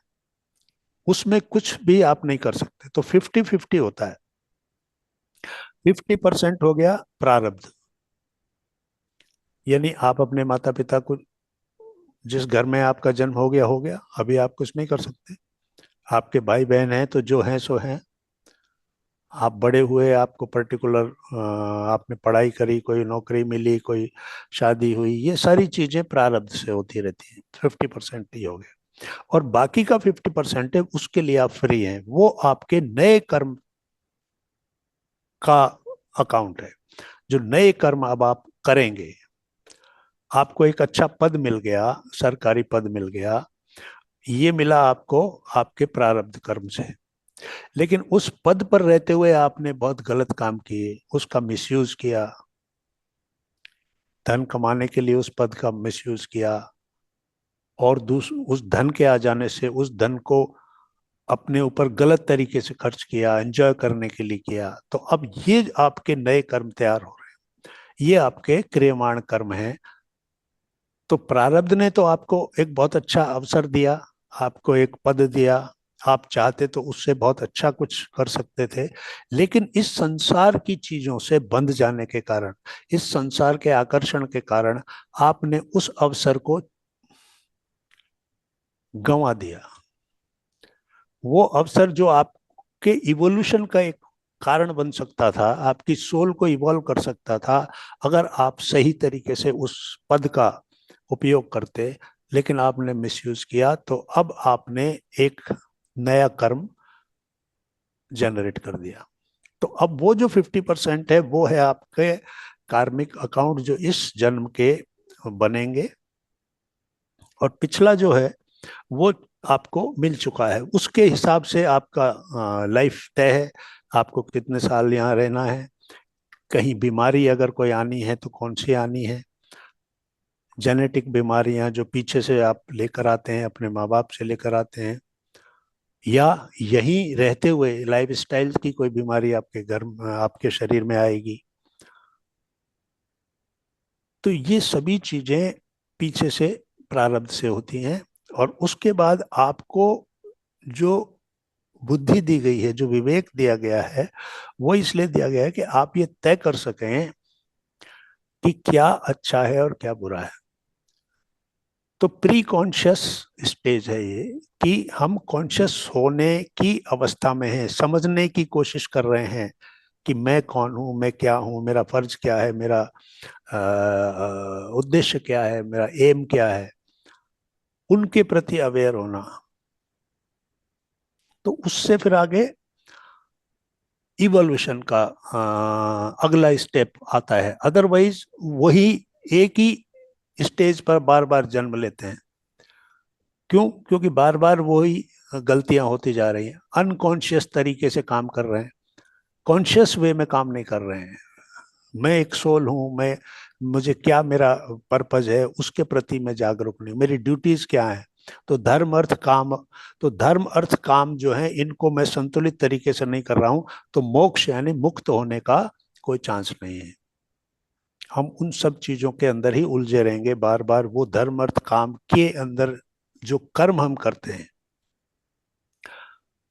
उसमें कुछ भी आप नहीं कर सकते, तो 50-50 होता है। 50% हो गया प्रारब्ध, यानी आप अपने माता पिता को, जिस घर में आपका जन्म हो गया, अभी आप कुछ नहीं कर सकते। आपके भाई बहन हैं तो जो हैं सो हैं, आप बड़े हुए, आपको पर्टिकुलर आपने पढ़ाई करी, कोई नौकरी मिली, कोई शादी हुई, ये सारी चीजें प्रारब्ध से होती रहती हैं। 50% ही हो गए, और बाकी का 50% है उसके लिए आप फ्री हैं, वो आपके नए कर्म का अकाउंट है। जो नए कर्म अब आप करेंगे, आपको एक अच्छा पद मिल गया, सरकारी पद मिल गया, ये मिला आपको आपके प्रारब्ध कर्म से। लेकिन उस पद पर रहते हुए आपने बहुत गलत काम किए, उसका मिसयूज किया, धन कमाने के लिए उस पद का मिसयूज किया, और उस धन के आ जाने से उस धन को अपने ऊपर गलत तरीके से खर्च किया, एंजॉय करने के लिए किया, तो अब ये आपके नए कर्म तैयार हो रहे हैं, ये आपके क्रियमाण कर्म हैं। तो प्रारब्ध ने तो आपको एक बहुत अच्छा अवसर दिया, आपको एक पद दिया, आप चाहते तो उससे बहुत अच्छा कुछ कर सकते थे, लेकिन इस संसार की चीजों से बंध जाने के कारण, इस संसार के आकर्षण के कारण आपने उस अवसर को गंवा दिया। वो अवसर जो आपके इवोल्यूशन का एक कारण बन सकता था, आपकी सोल को इवॉल्व कर सकता था, अगर आप सही तरीके से उस पद का उपयोग करते, लेकिन आपने मिसयूज किया, तो अब आपने एक नया कर्म जनरेट कर दिया। तो अब वो जो 50% है वो है आपके कार्मिक अकाउंट जो इस जन्म के बनेंगे, और पिछला जो है वो आपको मिल चुका है, उसके हिसाब से आपका लाइफ तय है, आपको कितने साल यहाँ रहना है, कहीं बीमारी अगर कोई आनी है तो कौन सी आनी है, जेनेटिक बीमारियां जो पीछे से आप लेकर आते हैं, अपने माँ बाप से लेकर आते हैं, या यहीं रहते हुए लाइफस्टाइल की कोई बीमारी आपके घर आपके शरीर में आएगी। तो ये सभी चीजें पीछे से प्रारब्ध से होती हैं, और उसके बाद आपको जो बुद्धि दी गई है, जो विवेक दिया गया है, वो इसलिए दिया गया है कि आप ये तय कर सकें कि क्या अच्छा है और क्या बुरा है। तो प्री कॉन्शियस स्टेज है ये, कि हम कॉन्शियस होने की अवस्था में हैं, समझने की कोशिश कर रहे हैं कि मैं कौन हूँ, मैं क्या हूँ, मेरा फर्ज क्या है, मेरा उद्देश्य क्या है, मेरा एम क्या है, उनके प्रति अवेयर होना। तो उससे फिर आगे इवोल्यूशन का अगला स्टेप आता है, अदरवाइज वही एक ही स्टेज पर बार बार जन्म लेते हैं। क्यों? क्योंकि बार बार वही गलतियां होती जा रही हैं, अनकॉन्शियस तरीके से काम कर रहे हैं, कॉन्शियस वे में काम नहीं कर रहे हैं। मैं एक सोल हूँ, मैं मुझे क्या मेरा पर्पज है, उसके प्रति मैं जागरूक नहीं, मेरी ड्यूटीज क्या है। तो धर्म अर्थ काम, तो धर्म अर्थ काम जो है इनको मैं संतुलित तरीके से नहीं कर रहा हूँ, तो मोक्ष यानी मुक्त होने का कोई चांस नहीं है। हम उन सब चीजों के अंदर ही उलझे रहेंगे बार बार, वो धर्म अर्थ काम के अंदर जो कर्म हम करते हैं।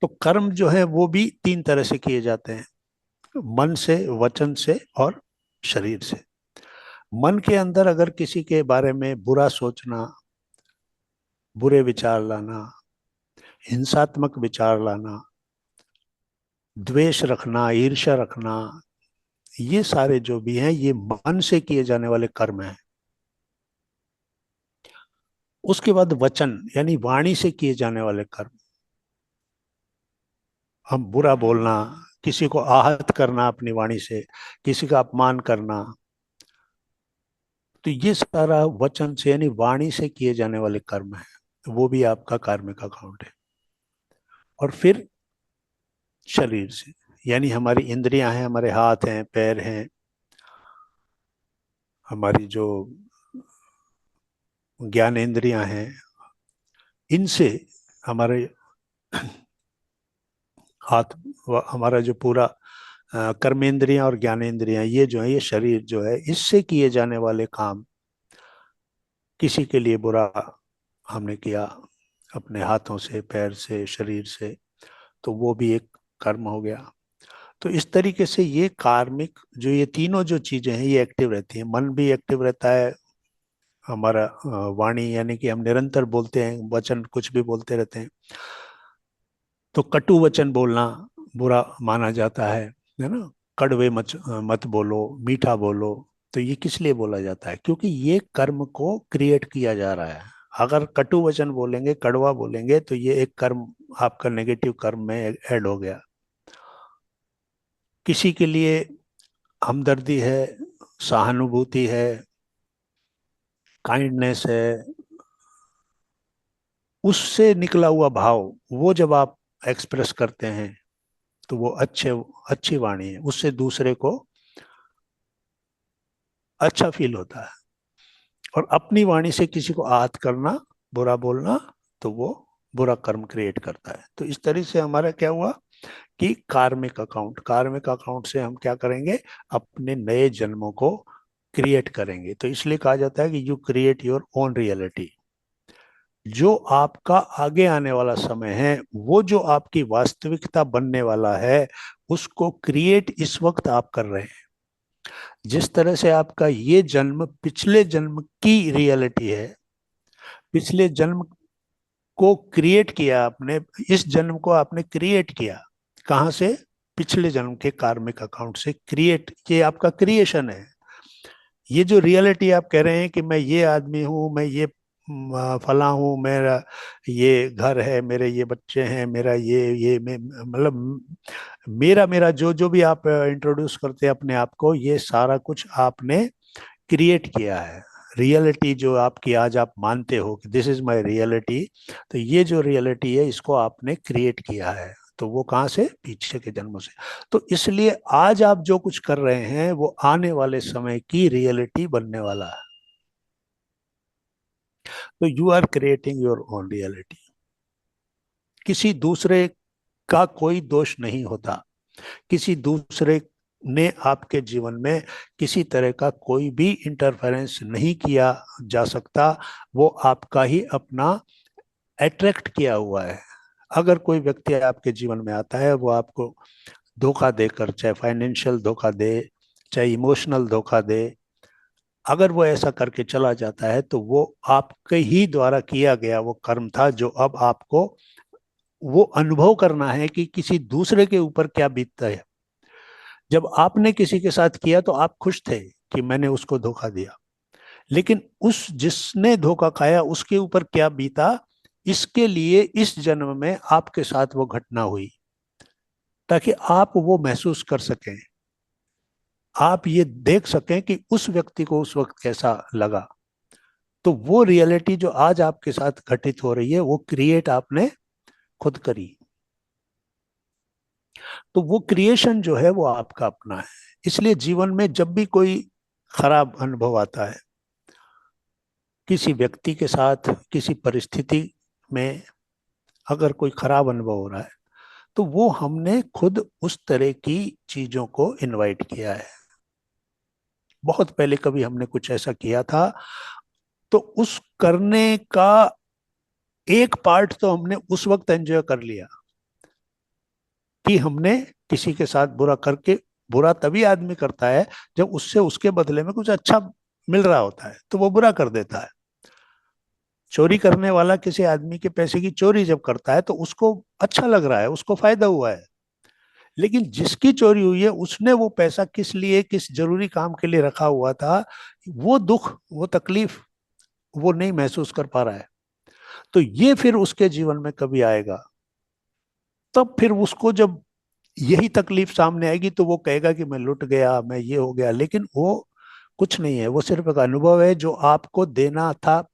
तो कर्म जो है वो भी तीन तरह से किए जाते हैं, मन से, वचन से और शरीर से। मन के अंदर अगर किसी के बारे में बुरा सोचना, बुरे विचार लाना, हिंसात्मक विचार लाना, द्वेष रखना, ईर्ष्या रखना, ये सारे जो भी हैं ये मन से किए जाने वाले कर्म हैं। उसके बाद वचन यानी वाणी से किए जाने वाले कर्म, हम बुरा बोलना, किसी को आहत करना अपनी वाणी से, किसी का अपमान करना, तो ये सारा वचन से यानी वाणी से किए जाने वाले कर्म है, वो भी आपका कार्मिक अकाउंट है। और फिर शरीर से, यानी हमारी इंद्रियां हैं, हमारे हाथ हैं, पैर हैं, हमारी जो ज्ञानेंद्रियां हैं, इनसे हमारे हाथ, हमारा जो पूरा कर्मेंद्रियां और ज्ञानेंद्रियां, ये जो है, ये शरीर जो है, इससे किए जाने वाले काम, किसी के लिए बुरा हमने किया अपने हाथों से, पैर से, शरीर से, तो वो भी एक कर्म हो गया। तो इस तरीके से ये कार्मिक जो ये तीनों जो चीजें हैं ये एक्टिव रहती हैं। मन भी एक्टिव रहता है, हमारा वाणी यानी कि हम निरंतर बोलते हैं, वचन कुछ भी बोलते रहते हैं, तो कटु वचन बोलना, बुरा माना जाता है ना। कड़वे मत मत बोलो, मीठा बोलो। तो ये किस लिए बोला जाता है? क्योंकि ये कर्म को क्रिएट किया जा रहा है। अगर कटु वचन बोलेंगे, कड़वा बोलेंगे, तो ये एक कर्म आपका नेगेटिव कर्म में ऐड हो गया। किसी के लिए हमदर्दी है, सहानुभूति है, काइंडनेस है, उससे निकला हुआ भाव, वो जब आप एक्सप्रेस करते हैं तो वो अच्छी वाणी है, उससे दूसरे को अच्छा फील होता है। और अपनी वाणी से किसी को आहत करना, बुरा बोलना, तो वो बुरा कर्म क्रिएट करता है। तो इस तरह से हमारा क्या हुआ कि कार्मिक अकाउंट से हम क्या करेंगे, अपने नए जन्मों को क्रिएट करेंगे। तो इसलिए कहा जाता है कि you create your own reality. जो आपका आगे आने वाला समय है, वो जो आपकी वास्तविकता बनने वाला है, उसको क्रिएट इस वक्त आप कर रहे हैं। जिस तरह से आपका ये जन्म पिछले जन्म की रियलिटी है, पिछले जन्म को क्रिएट किया आपने, इस जन्म को आपने क्रिएट किया कहाँ से? पिछले जन्म के कार्मिक अकाउंट से क्रिएट, ये आपका क्रिएशन है। ये जो रियलिटी आप कह रहे हैं कि मैं ये आदमी हूँ, मैं ये फला हूँ, मेरा ये घर है, मेरे ये बच्चे हैं, मेरा ये मैं मतलब मेरा मेरा जो जो भी आप इंट्रोड्यूस करते हैं अपने आप को, ये सारा कुछ आपने क्रिएट किया है। रियलिटी जो आपकी आज आप मानते हो कि दिस इज माय रियलिटी, तो ये जो रियलिटी है इसको आपने क्रिएट किया है। तो वो कहाँ से? पीछे के जन्मों से। तो इसलिए आज आप जो कुछ कर रहे हैं वो आने वाले समय की रियलिटी बनने वाला है। तो you are creating your own reality. किसी दूसरे का कोई दोष नहीं होता। किसी दूसरे ने आपके जीवन में किसी तरह का कोई भी इंटरफेरेंस नहीं किया जा सकता। वो आपका ही अपना अट्रैक्ट किया हुआ है। अगर कोई व्यक्ति आपके जीवन में आता है, वो आपको धोखा देकर, चाहे फाइनेंशियल धोखा दे, चाहे इमोशनल धोखा दे, अगर वो ऐसा करके चला जाता है, तो वो आपके ही द्वारा किया गया वो कर्म था, जो अब आपको वो अनुभव करना है कि किसी दूसरे के ऊपर क्या बीतता है। जब आपने किसी के साथ किया तो आप खुश थे कि मैंने उसको धोखा दिया, लेकिन उस जिसने धोखा खाया उसके ऊपर क्या बीता, इसके लिए इस जन्म में आपके साथ वो घटना हुई, ताकि आप वो महसूस कर सकें, आप ये देख सकें कि उस व्यक्ति को उस वक्त कैसा लगा। तो वो रियलिटी जो आज आपके साथ घटित हो रही है, वो क्रिएट आपने खुद करी। तो वो क्रिएशन जो है वो आपका अपना है। इसलिए जीवन में जब भी कोई खराब अनुभव आता है, किसी व्यक्ति के साथ, किसी परिस्थिति में अगर कोई खराब अनुभव हो रहा है, तो वो हमने खुद उस तरह की चीजों को इनवाइट किया है। बहुत पहले कभी हमने कुछ ऐसा किया था, तो उस करने का एक पार्ट तो हमने उस वक्त एंजॉय कर लिया कि हमने किसी के साथ बुरा करके। बुरा तभी आदमी करता है जब उससे उसके बदले में कुछ अच्छा मिल रहा होता है, तो वो बुरा कर देता है। चोरी करने वाला किसी आदमी के पैसे की चोरी जब करता है तो उसको अच्छा लग रहा है, उसको फायदा हुआ है। लेकिन जिसकी चोरी हुई है, उसने वो पैसा किस लिए, किस जरूरी काम के लिए रखा हुआ था, वो दुख, वो तकलीफ वो नहीं महसूस कर पा रहा है। तो ये फिर उसके जीवन में कभी आएगा, तब फिर उसको जब यही तकलीफ सामने आएगी तो वो कहेगा कि मैं लुट गया, मैं ये हो गया। लेकिन वो कुछ नहीं है, वो सिर्फ एक अनुभव है जो आपको देना था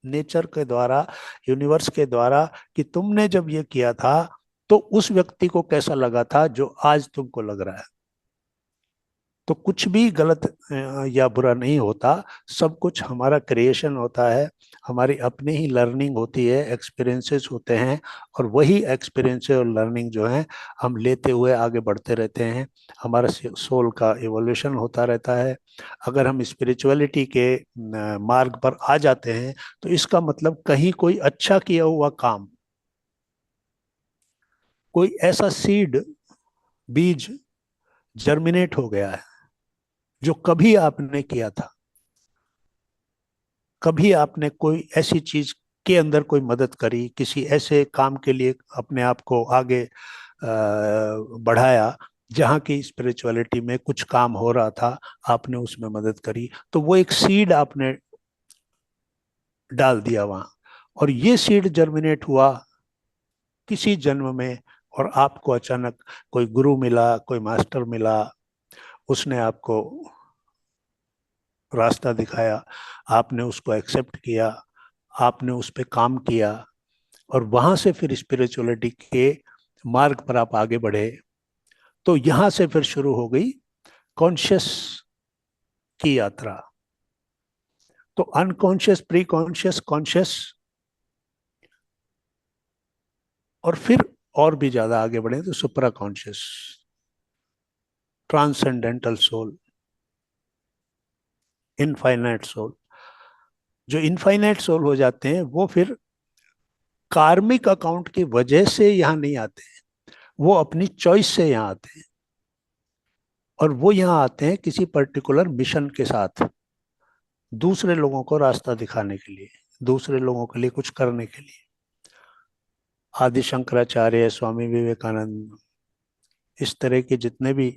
नेचर के द्वारा, यूनिवर्स के द्वारा, कि तुमने जब ये किया था तो उस व्यक्ति को कैसा लगा था जो आज तुमको लग रहा है। तो कुछ भी गलत या बुरा नहीं होता, सब कुछ हमारा क्रिएशन होता है, हमारी अपनी ही लर्निंग होती है, एक्सपीरियंसेस होते हैं। और वही एक्सपीरियंसेस और लर्निंग जो है हम लेते हुए आगे बढ़ते रहते हैं। हमारा सोल का इवोल्यूशन होता रहता है। अगर हम स्पिरिचुअलिटी के मार्ग पर आ जाते हैं, तो इसका मतलब कहीं कोई अच्छा किया हुआ काम, कोई ऐसा सीड, बीज जर्मिनेट हो गया है जो कभी आपने किया था। कभी आपने कोई ऐसी चीज के अंदर कोई मदद करी, किसी ऐसे काम के लिए अपने आप को आगे बढ़ाया, जहाँ की स्पिरिचुअलिटी में कुछ काम हो रहा था आपने उसमें मदद करी, तो वो एक सीड आपने डाल दिया वहां, और ये सीड जर्मिनेट हुआ किसी जन्म में, और आपको अचानक कोई गुरु मिला, कोई मास्टर मिला, उसने आपको रास्ता दिखाया, आपने उसको एक्सेप्ट किया, आपने उस पर काम किया, और वहां से फिर स्पिरिचुअलिटी के मार्ग पर आप आगे बढ़े। तो यहां से फिर शुरू हो गई कॉन्शियस की यात्रा। तो अनकॉन्शियस, प्री कॉन्शियस, कॉन्शियस, और फिर और भी ज्यादा आगे बढ़े तो supra conscious, transcendental soul, infinite soul. जो इनफाइनाइट सोल हो जाते हैं वो फिर कार्मिक अकाउंट की वजह से यहाँ नहीं आते, वो अपनी चॉइस से यहाँ आते हैं, और वो यहाँ आते हैं किसी पर्टिकुलर मिशन के साथ, दूसरे लोगों को रास्ता दिखाने के लिए, दूसरे लोगों के लिए कुछ करने के लिए। आदि शंकराचार्य, स्वामी विवेकानंद, इस तरह के जितने भी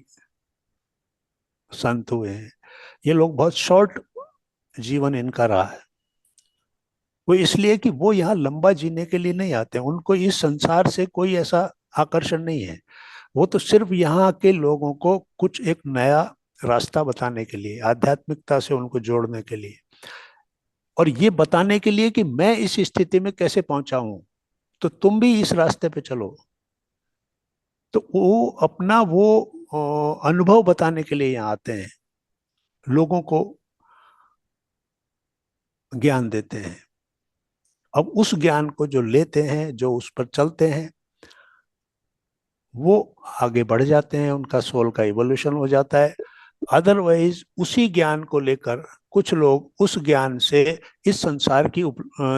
संत हुए हैं, ये लोग बहुत शॉर्ट जीवन इनका रहा है। वो इसलिए कि वो यहाँ लंबा जीने के लिए नहीं आते, उनको इस संसार से कोई ऐसा आकर्षण नहीं है। वो तो सिर्फ यहाँ के लोगों को कुछ एक नया रास्ता बताने के लिए, आध्यात्मिकता से उनको जोड़ने के लिए, और ये बताने के लिए कि मैं इस स्थिति में कैसे पहुंचा हूं, तो तुम भी इस रास्ते पे चलो। तो वो अपना वो अनुभव बताने के लिए यहाँ आते हैं, लोगों को ज्ञान देते हैं। अब उस ज्ञान को जो लेते हैं, जो उस पर चलते हैं, वो आगे बढ़ जाते हैं, उनका सोल का इवोल्यूशन हो जाता है। अदरवाइज उसी ज्ञान को लेकर कुछ लोग उस ज्ञान से इस संसार की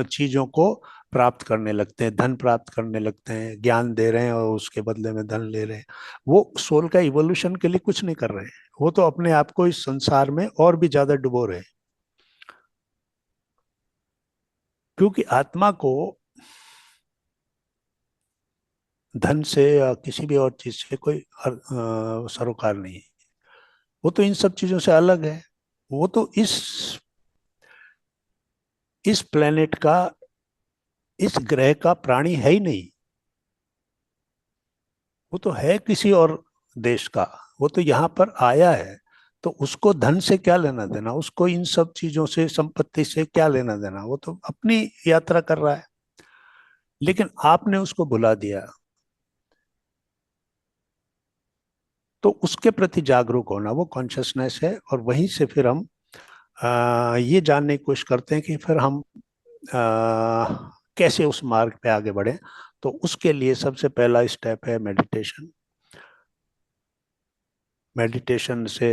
चीजों को प्राप्त करने लगते हैं, धन प्राप्त करने लगते हैं, ज्ञान दे रहे हैं और उसके बदले में धन ले रहे हैं। वो सोल का इवोल्यूशन के लिए कुछ नहीं कर रहे हैं, वो तो अपने आप को इस संसार में और भी ज्यादा डुबो रहे हैं। क्योंकि आत्मा को धन से या किसी भी और चीज से कोई सरोकार नहीं है, वो तो इन सब चीजों से अलग है। वो तो इस प्लेनेट का, इस ग्रह का प्राणी है ही नहीं, वो तो है किसी और देश का। वो तो यहाँ पर आया है, तो उसको धन से क्या लेना देना, उसको इन सब चीजों से, संपत्ति से क्या लेना देना, वो तो अपनी यात्रा कर रहा है। लेकिन आपने उसको भुला दिया, तो उसके प्रति जागरूक होना वो कॉन्शियसनेस है। और वहीं से फिर हम ये जानने की कोशिश करते हैं कि फिर हम कैसे उस मार्ग पे आगे बढ़े। तो उसके लिए सबसे पहला स्टेप है मेडिटेशन। मेडिटेशन से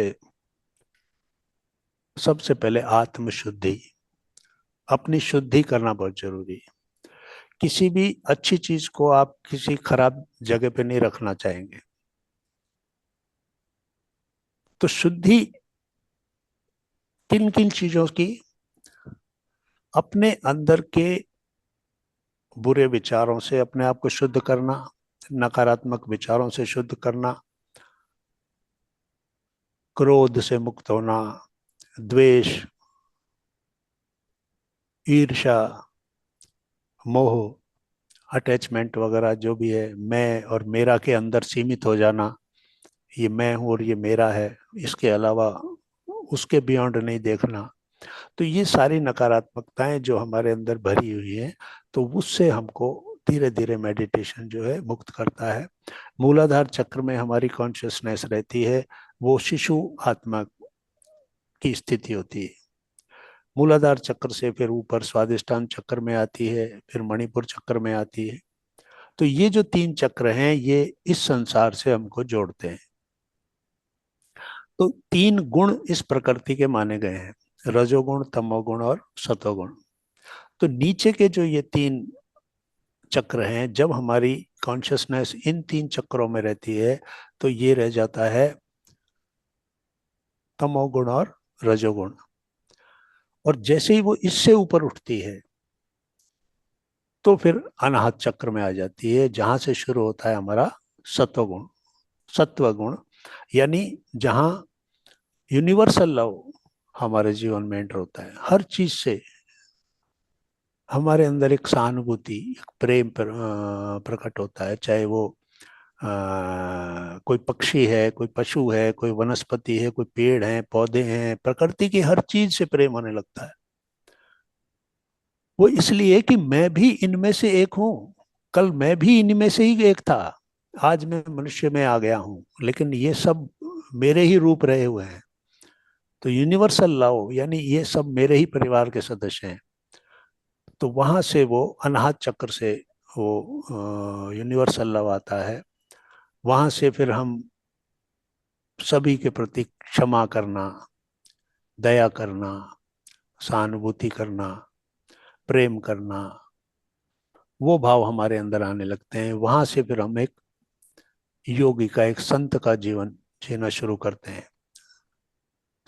सबसे पहले आत्मशुद्धि, अपनी शुद्धि करना बहुत जरूरी है। किसी भी अच्छी चीज को आप किसी खराब जगह पे नहीं रखना चाहेंगे। तो शुद्धि किन किन चीजों की? अपने अंदर के बुरे विचारों से अपने आप को शुद्ध करना, नकारात्मक विचारों से शुद्ध करना, क्रोध से मुक्त होना, द्वेष, ईर्ष्या, मोह, अटैचमेंट वगैरह जो भी है, मैं और मेरा के अंदर सीमित हो जाना, ये मैं हूँ और ये मेरा है, इसके अलावा उसके बियॉन्ड नहीं देखना। तो ये सारी नकारात्मकताएं जो हमारे अंदर भरी हुई हैं, तो उससे हमको धीरे धीरे मेडिटेशन जो है मुक्त करता है। मूलाधार चक्र में हमारी कॉन्शियसनेस रहती है, वो शिशु आत्मा की स्थिति होती है। मूलाधार चक्र से फिर ऊपर स्वादिष्टान चक्र में आती है, फिर मणिपुर चक्र में आती है। तो ये जो तीन चक्र हैं, ये इस संसार से हमको जोड़ते हैं। तो तीन गुण इस प्रकृति के माने गए हैं, रजोगुण, तमोगुण और सतोगुण। तो नीचे के जो ये तीन चक्र हैं, जब हमारी कॉन्शियसनेस इन तीन चक्रों में रहती है, तो ये रह जाता है तमोगुण और रजोगुण। और जैसे ही वो इससे ऊपर उठती है, तो फिर अनाहत चक्र में आ जाती है, जहां से शुरू होता है हमारा सत्वगुण। सत्वगुण यानी जहां यूनिवर्सल लव हमारे जीवन में एंटर होता है, हर चीज से हमारे अंदर एक सहानुभूति, एक प्रेम प्रकट होता है। चाहे वो कोई पक्षी है, कोई पशु है, कोई वनस्पति है, कोई पेड़ है, पौधे हैं, प्रकृति की हर चीज से प्रेम होने लगता है। वो इसलिए कि मैं भी इनमें से एक हूं। कल मैं भी इनमें से ही एक था, आज मैं मनुष्य में आ गया हूं, लेकिन ये सब मेरे ही रूप रहे हुए हैं। तो यूनिवर्सल लव यानी ये सब मेरे ही परिवार के सदस्य हैं। तो वहां से वो अनाहत चक्र से वो यूनिवर्सल लव आता है। वहां से फिर हम सभी के प्रति क्षमा करना, दया करना, सहानुभूति करना, प्रेम करना, वो भाव हमारे अंदर आने लगते हैं। वहां से फिर हम एक योगी का, एक संत का जीवन जीना शुरू करते हैं।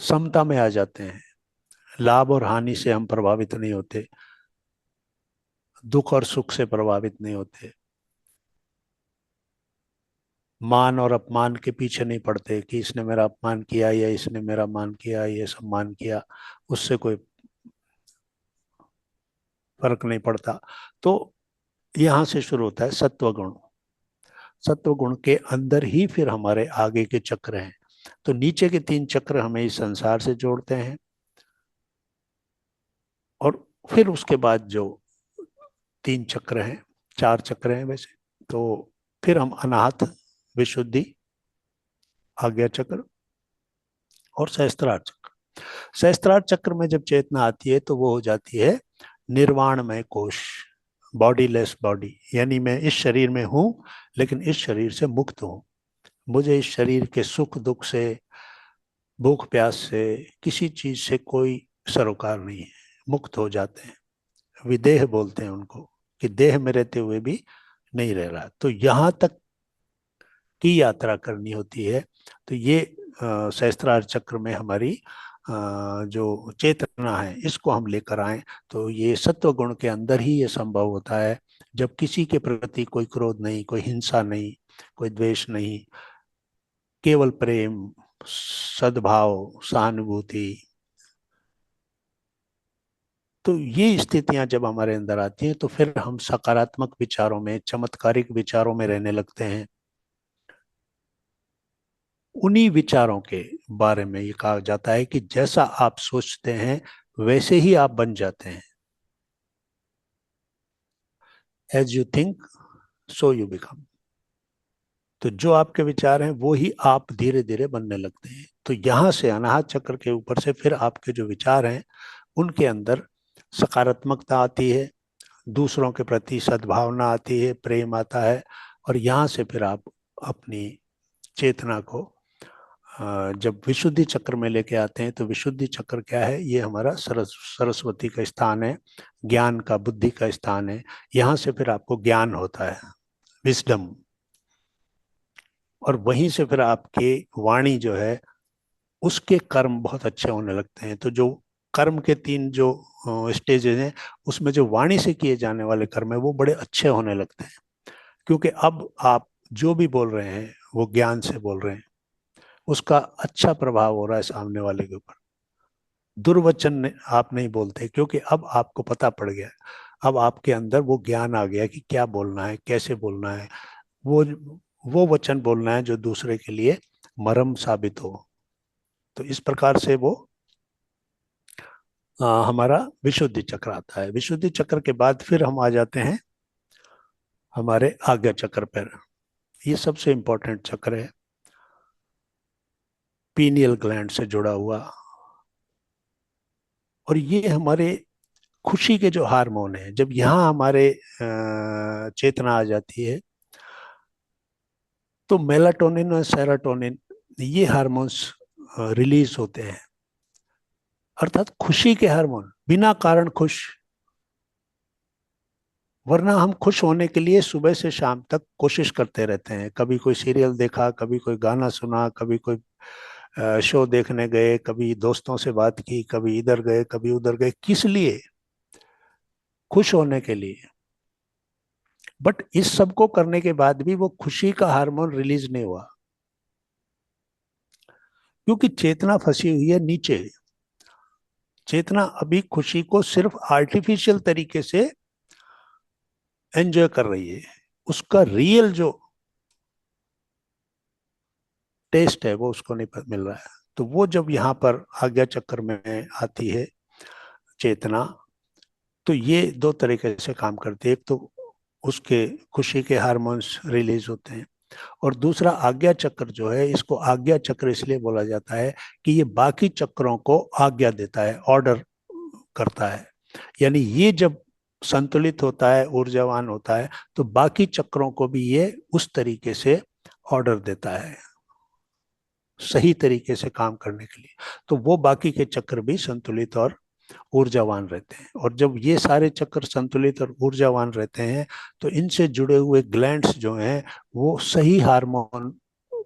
समता में आ जाते हैं। लाभ और हानि से हम प्रभावित नहीं होते, दुख और सुख से प्रभावित नहीं होते, मान और अपमान के पीछे नहीं पड़ते कि इसने मेरा अपमान किया या इसने मेरा मान किया, ये सम्मान किया, उससे कोई फर्क नहीं पड़ता। तो यहां से शुरू होता है सत्वगुण। सत्वगुण के अंदर ही फिर हमारे आगे के चक्र हैं। तो नीचे के 3 चक्र हमें इस संसार से जोड़ते हैं, और फिर उसके बाद जो 3 चक्र हैं, 4 चक्र हैं वैसे, तो फिर हम अनाहत, विशुद्धि, आज्ञा चक्र और सहस्त्रार चक्र। सहस्त्रार चक्र में जब चेतना आती है तो वो हो जाती है निर्वाणमय कोश, बॉडीलेस बॉडी। यानी मैं इस शरीर में हूं, लेकिन इस शरीर से मुक्त हूं। मुझे इस शरीर के सुख दुख से, भूख प्यास से, किसी चीज से कोई सरोकार नहीं है। मुक्त हो जाते हैं। विदेह बोलते हैं उनको, कि देह में रहते हुए भी नहीं रह रहा। तो यहां तक की यात्रा करनी होती है। तो ये सहस्त्रार चक्र में हमारी जो चेतना है, इसको हम लेकर आए। तो ये सत्व गुण के अंदर ही ये संभव होता है, जब किसी के प्रति कोई क्रोध नहीं, कोई हिंसा नहीं, कोई द्वेष नहीं, केवल प्रेम, सद्भाव, सहानुभूति। तो ये स्थितियां जब हमारे अंदर आती हैं तो फिर हम सकारात्मक विचारों में, चमत्कारिक विचारों में रहने लगते हैं। उन्हीं विचारों के बारे में ये कहा जाता है कि जैसा आप सोचते हैं वैसे ही आप बन जाते हैं। As you think so you become. तो जो आपके विचार हैं वो ही आप धीरे धीरे बनने लगते हैं। तो यहां से अनाहत चक्र के ऊपर से फिर आपके जो विचार हैं उनके अंदर सकारात्मकता आती है, दूसरों के प्रति सद्भावना आती है, प्रेम आता है। और यहाँ से फिर आप अपनी चेतना को जब विशुद्धि चक्र में लेके आते हैं, तो विशुद्धि चक्र क्या है? ये हमारा सरस्वती का स्थान है, ज्ञान का, बुद्धि का स्थान है। यहाँ से फिर आपको ज्ञान होता है, विजडम। और वहीं से फिर आपके वाणी जो है उसके कर्म बहुत अच्छे होने लगते हैं। तो जो कर्म के 3 जो स्टेजेस हैं, उसमें जो वाणी से किए जाने वाले कर्म है वो बड़े अच्छे होने लगते हैं, क्योंकि अब आप जो भी बोल रहे हैं वो ज्ञान से बोल रहे हैं, उसका अच्छा प्रभाव हो रहा है सामने वाले के ऊपर। दुर्वचन आप नहीं बोलते, क्योंकि अब आपको पता पड़ गया, अब आपके अंदर वो ज्ञान आ गया कि क्या बोलना है, कैसे बोलना है। वो वो वचन बोलना है जो दूसरे के लिए मरम साबित हो। तो इस प्रकार से वो हमारा विशुद्धि चक्र आता है। विशुद्धि चक्र के बाद फिर हम आ जाते हैं हमारे आज्ञा चक्र पर। ये सबसे इंपॉर्टेंट चक्र है, पीनियल ग्लैंड से जुड़ा हुआ। और ये हमारे खुशी के जो हार्मोन है, जब यहाँ हमारे चेतना आ जाती है तो मेलाटोनिन और सेरोटोनिन, ये हार्मोन्स रिलीज होते हैं, अर्थात खुशी के हार्मोन। बिना कारण खुश, वरना हम खुश होने के लिए सुबह से शाम तक कोशिश करते रहते हैं। कभी कोई सीरियल देखा, कभी कोई गाना सुना, कभी कोई शो देखने गए, कभी दोस्तों से बात की, कभी इधर गए, कभी उधर गए। किस लिए? खुश होने के लिए। बट इस सब को करने के बाद भी वो खुशी का हार्मोन रिलीज नहीं हुआ, क्योंकि चेतना फंसी हुई है नीचे। चेतना अभी खुशी को सिर्फ आर्टिफिशियल तरीके से एंजॉय कर रही है, उसका रियल जो टेस्ट है वो उसको नहीं मिल रहा है। तो वो जब यहाँ पर आज्ञा चक्र में आती है चेतना, तो ये दो तरीके से काम करती है। एक तो उसके खुशी के हार्मोन्स रिलीज होते हैं, और दूसरा आज्ञा चक्र जो है, इसको आज्ञा चक्र इसलिए बोला जाता है कि ये बाकी चक्रों को आज्ञा देता है, ऑर्डर करता है। यानी ये जब संतुलित होता है, ऊर्जावान होता है, तो बाकी चक्रों को भी ये उस तरीके से ऑर्डर देता है सही तरीके से काम करने के लिए। तो वो बाकी के चक्र भी संतुलित और ऊर्जावान रहते हैं। और जब ये सारे चक्र संतुलित और ऊर्जावान रहते हैं, तो इनसे जुड़े हुए ग्लैंड्स जो हैं वो सही हार्मोन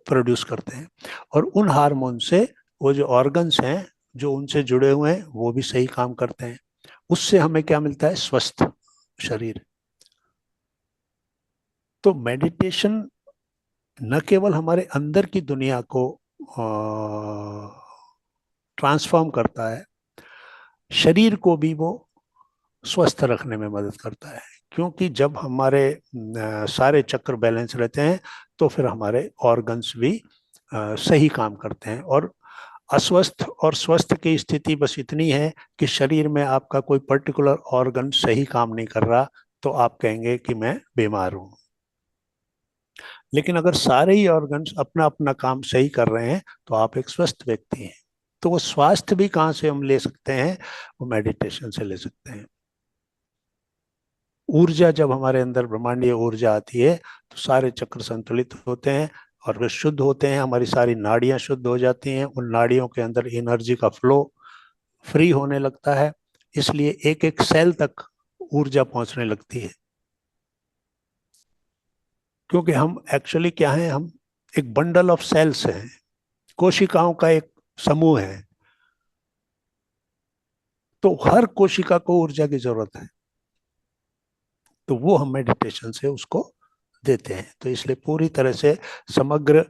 प्रोड्यूस करते हैं, और उन हार्मोन से वो जो ऑर्गन्स हैं जो उनसे जुड़े हुए हैं वो भी सही काम करते हैं। उससे हमें क्या मिलता है? स्वस्थ शरीर। तो मेडिटेशन न केवल हमारे अंदर की दुनिया को ट्रांसफॉर्म करता है, शरीर को भी वो स्वस्थ रखने में मदद करता है। क्योंकि जब हमारे सारे चक्र बैलेंस रहते हैं, तो फिर हमारे ऑर्गन्स भी सही काम करते हैं। और अस्वस्थ और स्वस्थ की स्थिति बस इतनी है कि शरीर में आपका कोई पर्टिकुलर ऑर्गन सही काम नहीं कर रहा, तो आप कहेंगे कि मैं बीमार हूं। लेकिन अगर सारे ही ऑर्गन्स अपना अपना काम सही कर रहे हैं, तो आप एक स्वस्थ व्यक्ति हैं। तो वो स्वास्थ्य भी कहाँ से हम ले सकते हैं? वो मेडिटेशन से ले सकते हैं। ऊर्जा जब हमारे अंदर ब्रह्मांडीय ऊर्जा आती है, तो सारे चक्र संतुलित होते हैं और वे शुद्ध होते हैं। हमारी सारी नाड़ियां शुद्ध हो जाती हैं, उन नाड़ियों के अंदर एनर्जी का फ्लो फ्री होने लगता है, इसलिए एक एक सेल तक ऊर्जा पहुंचने लगती है। क्योंकि हम एक्चुअली क्या है? हम एक बंडल ऑफ सेल्स हैं, कोशिकाओं का एक समूह है। तो हर कोशिका को ऊर्जा की जरूरत है, तो वो हम मेडिटेशन से उसको देते हैं। तो इसलिए पूरी तरह से समग्र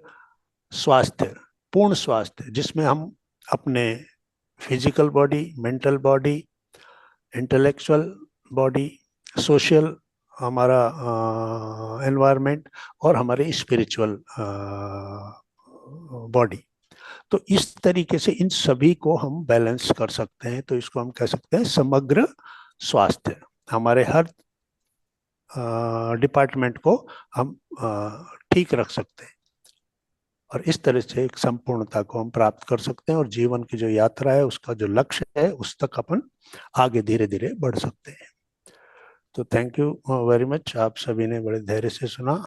स्वास्थ्य, पूर्ण स्वास्थ्य, जिसमें हम अपने physical body, mental body, intellectual body, social हमारा एनवायरनमेंट, और हमारे स्पिरिचुअल बॉडी, तो इस तरीके से इन सभी को हम बैलेंस कर सकते हैं। तो इसको हम कह सकते हैं समग्र स्वास्थ्य। हमारे हर डिपार्टमेंट को हम ठीक रख सकते हैं, और इस तरह से एक संपूर्णता को हम प्राप्त कर सकते हैं, और जीवन की जो यात्रा है, उसका जो लक्ष्य है, उस तक अपन आगे धीरे धीरे बढ़ सकते हैं। तो थैंक यू वेरी मच, आप सभी ने बड़े धैर्य से सुना।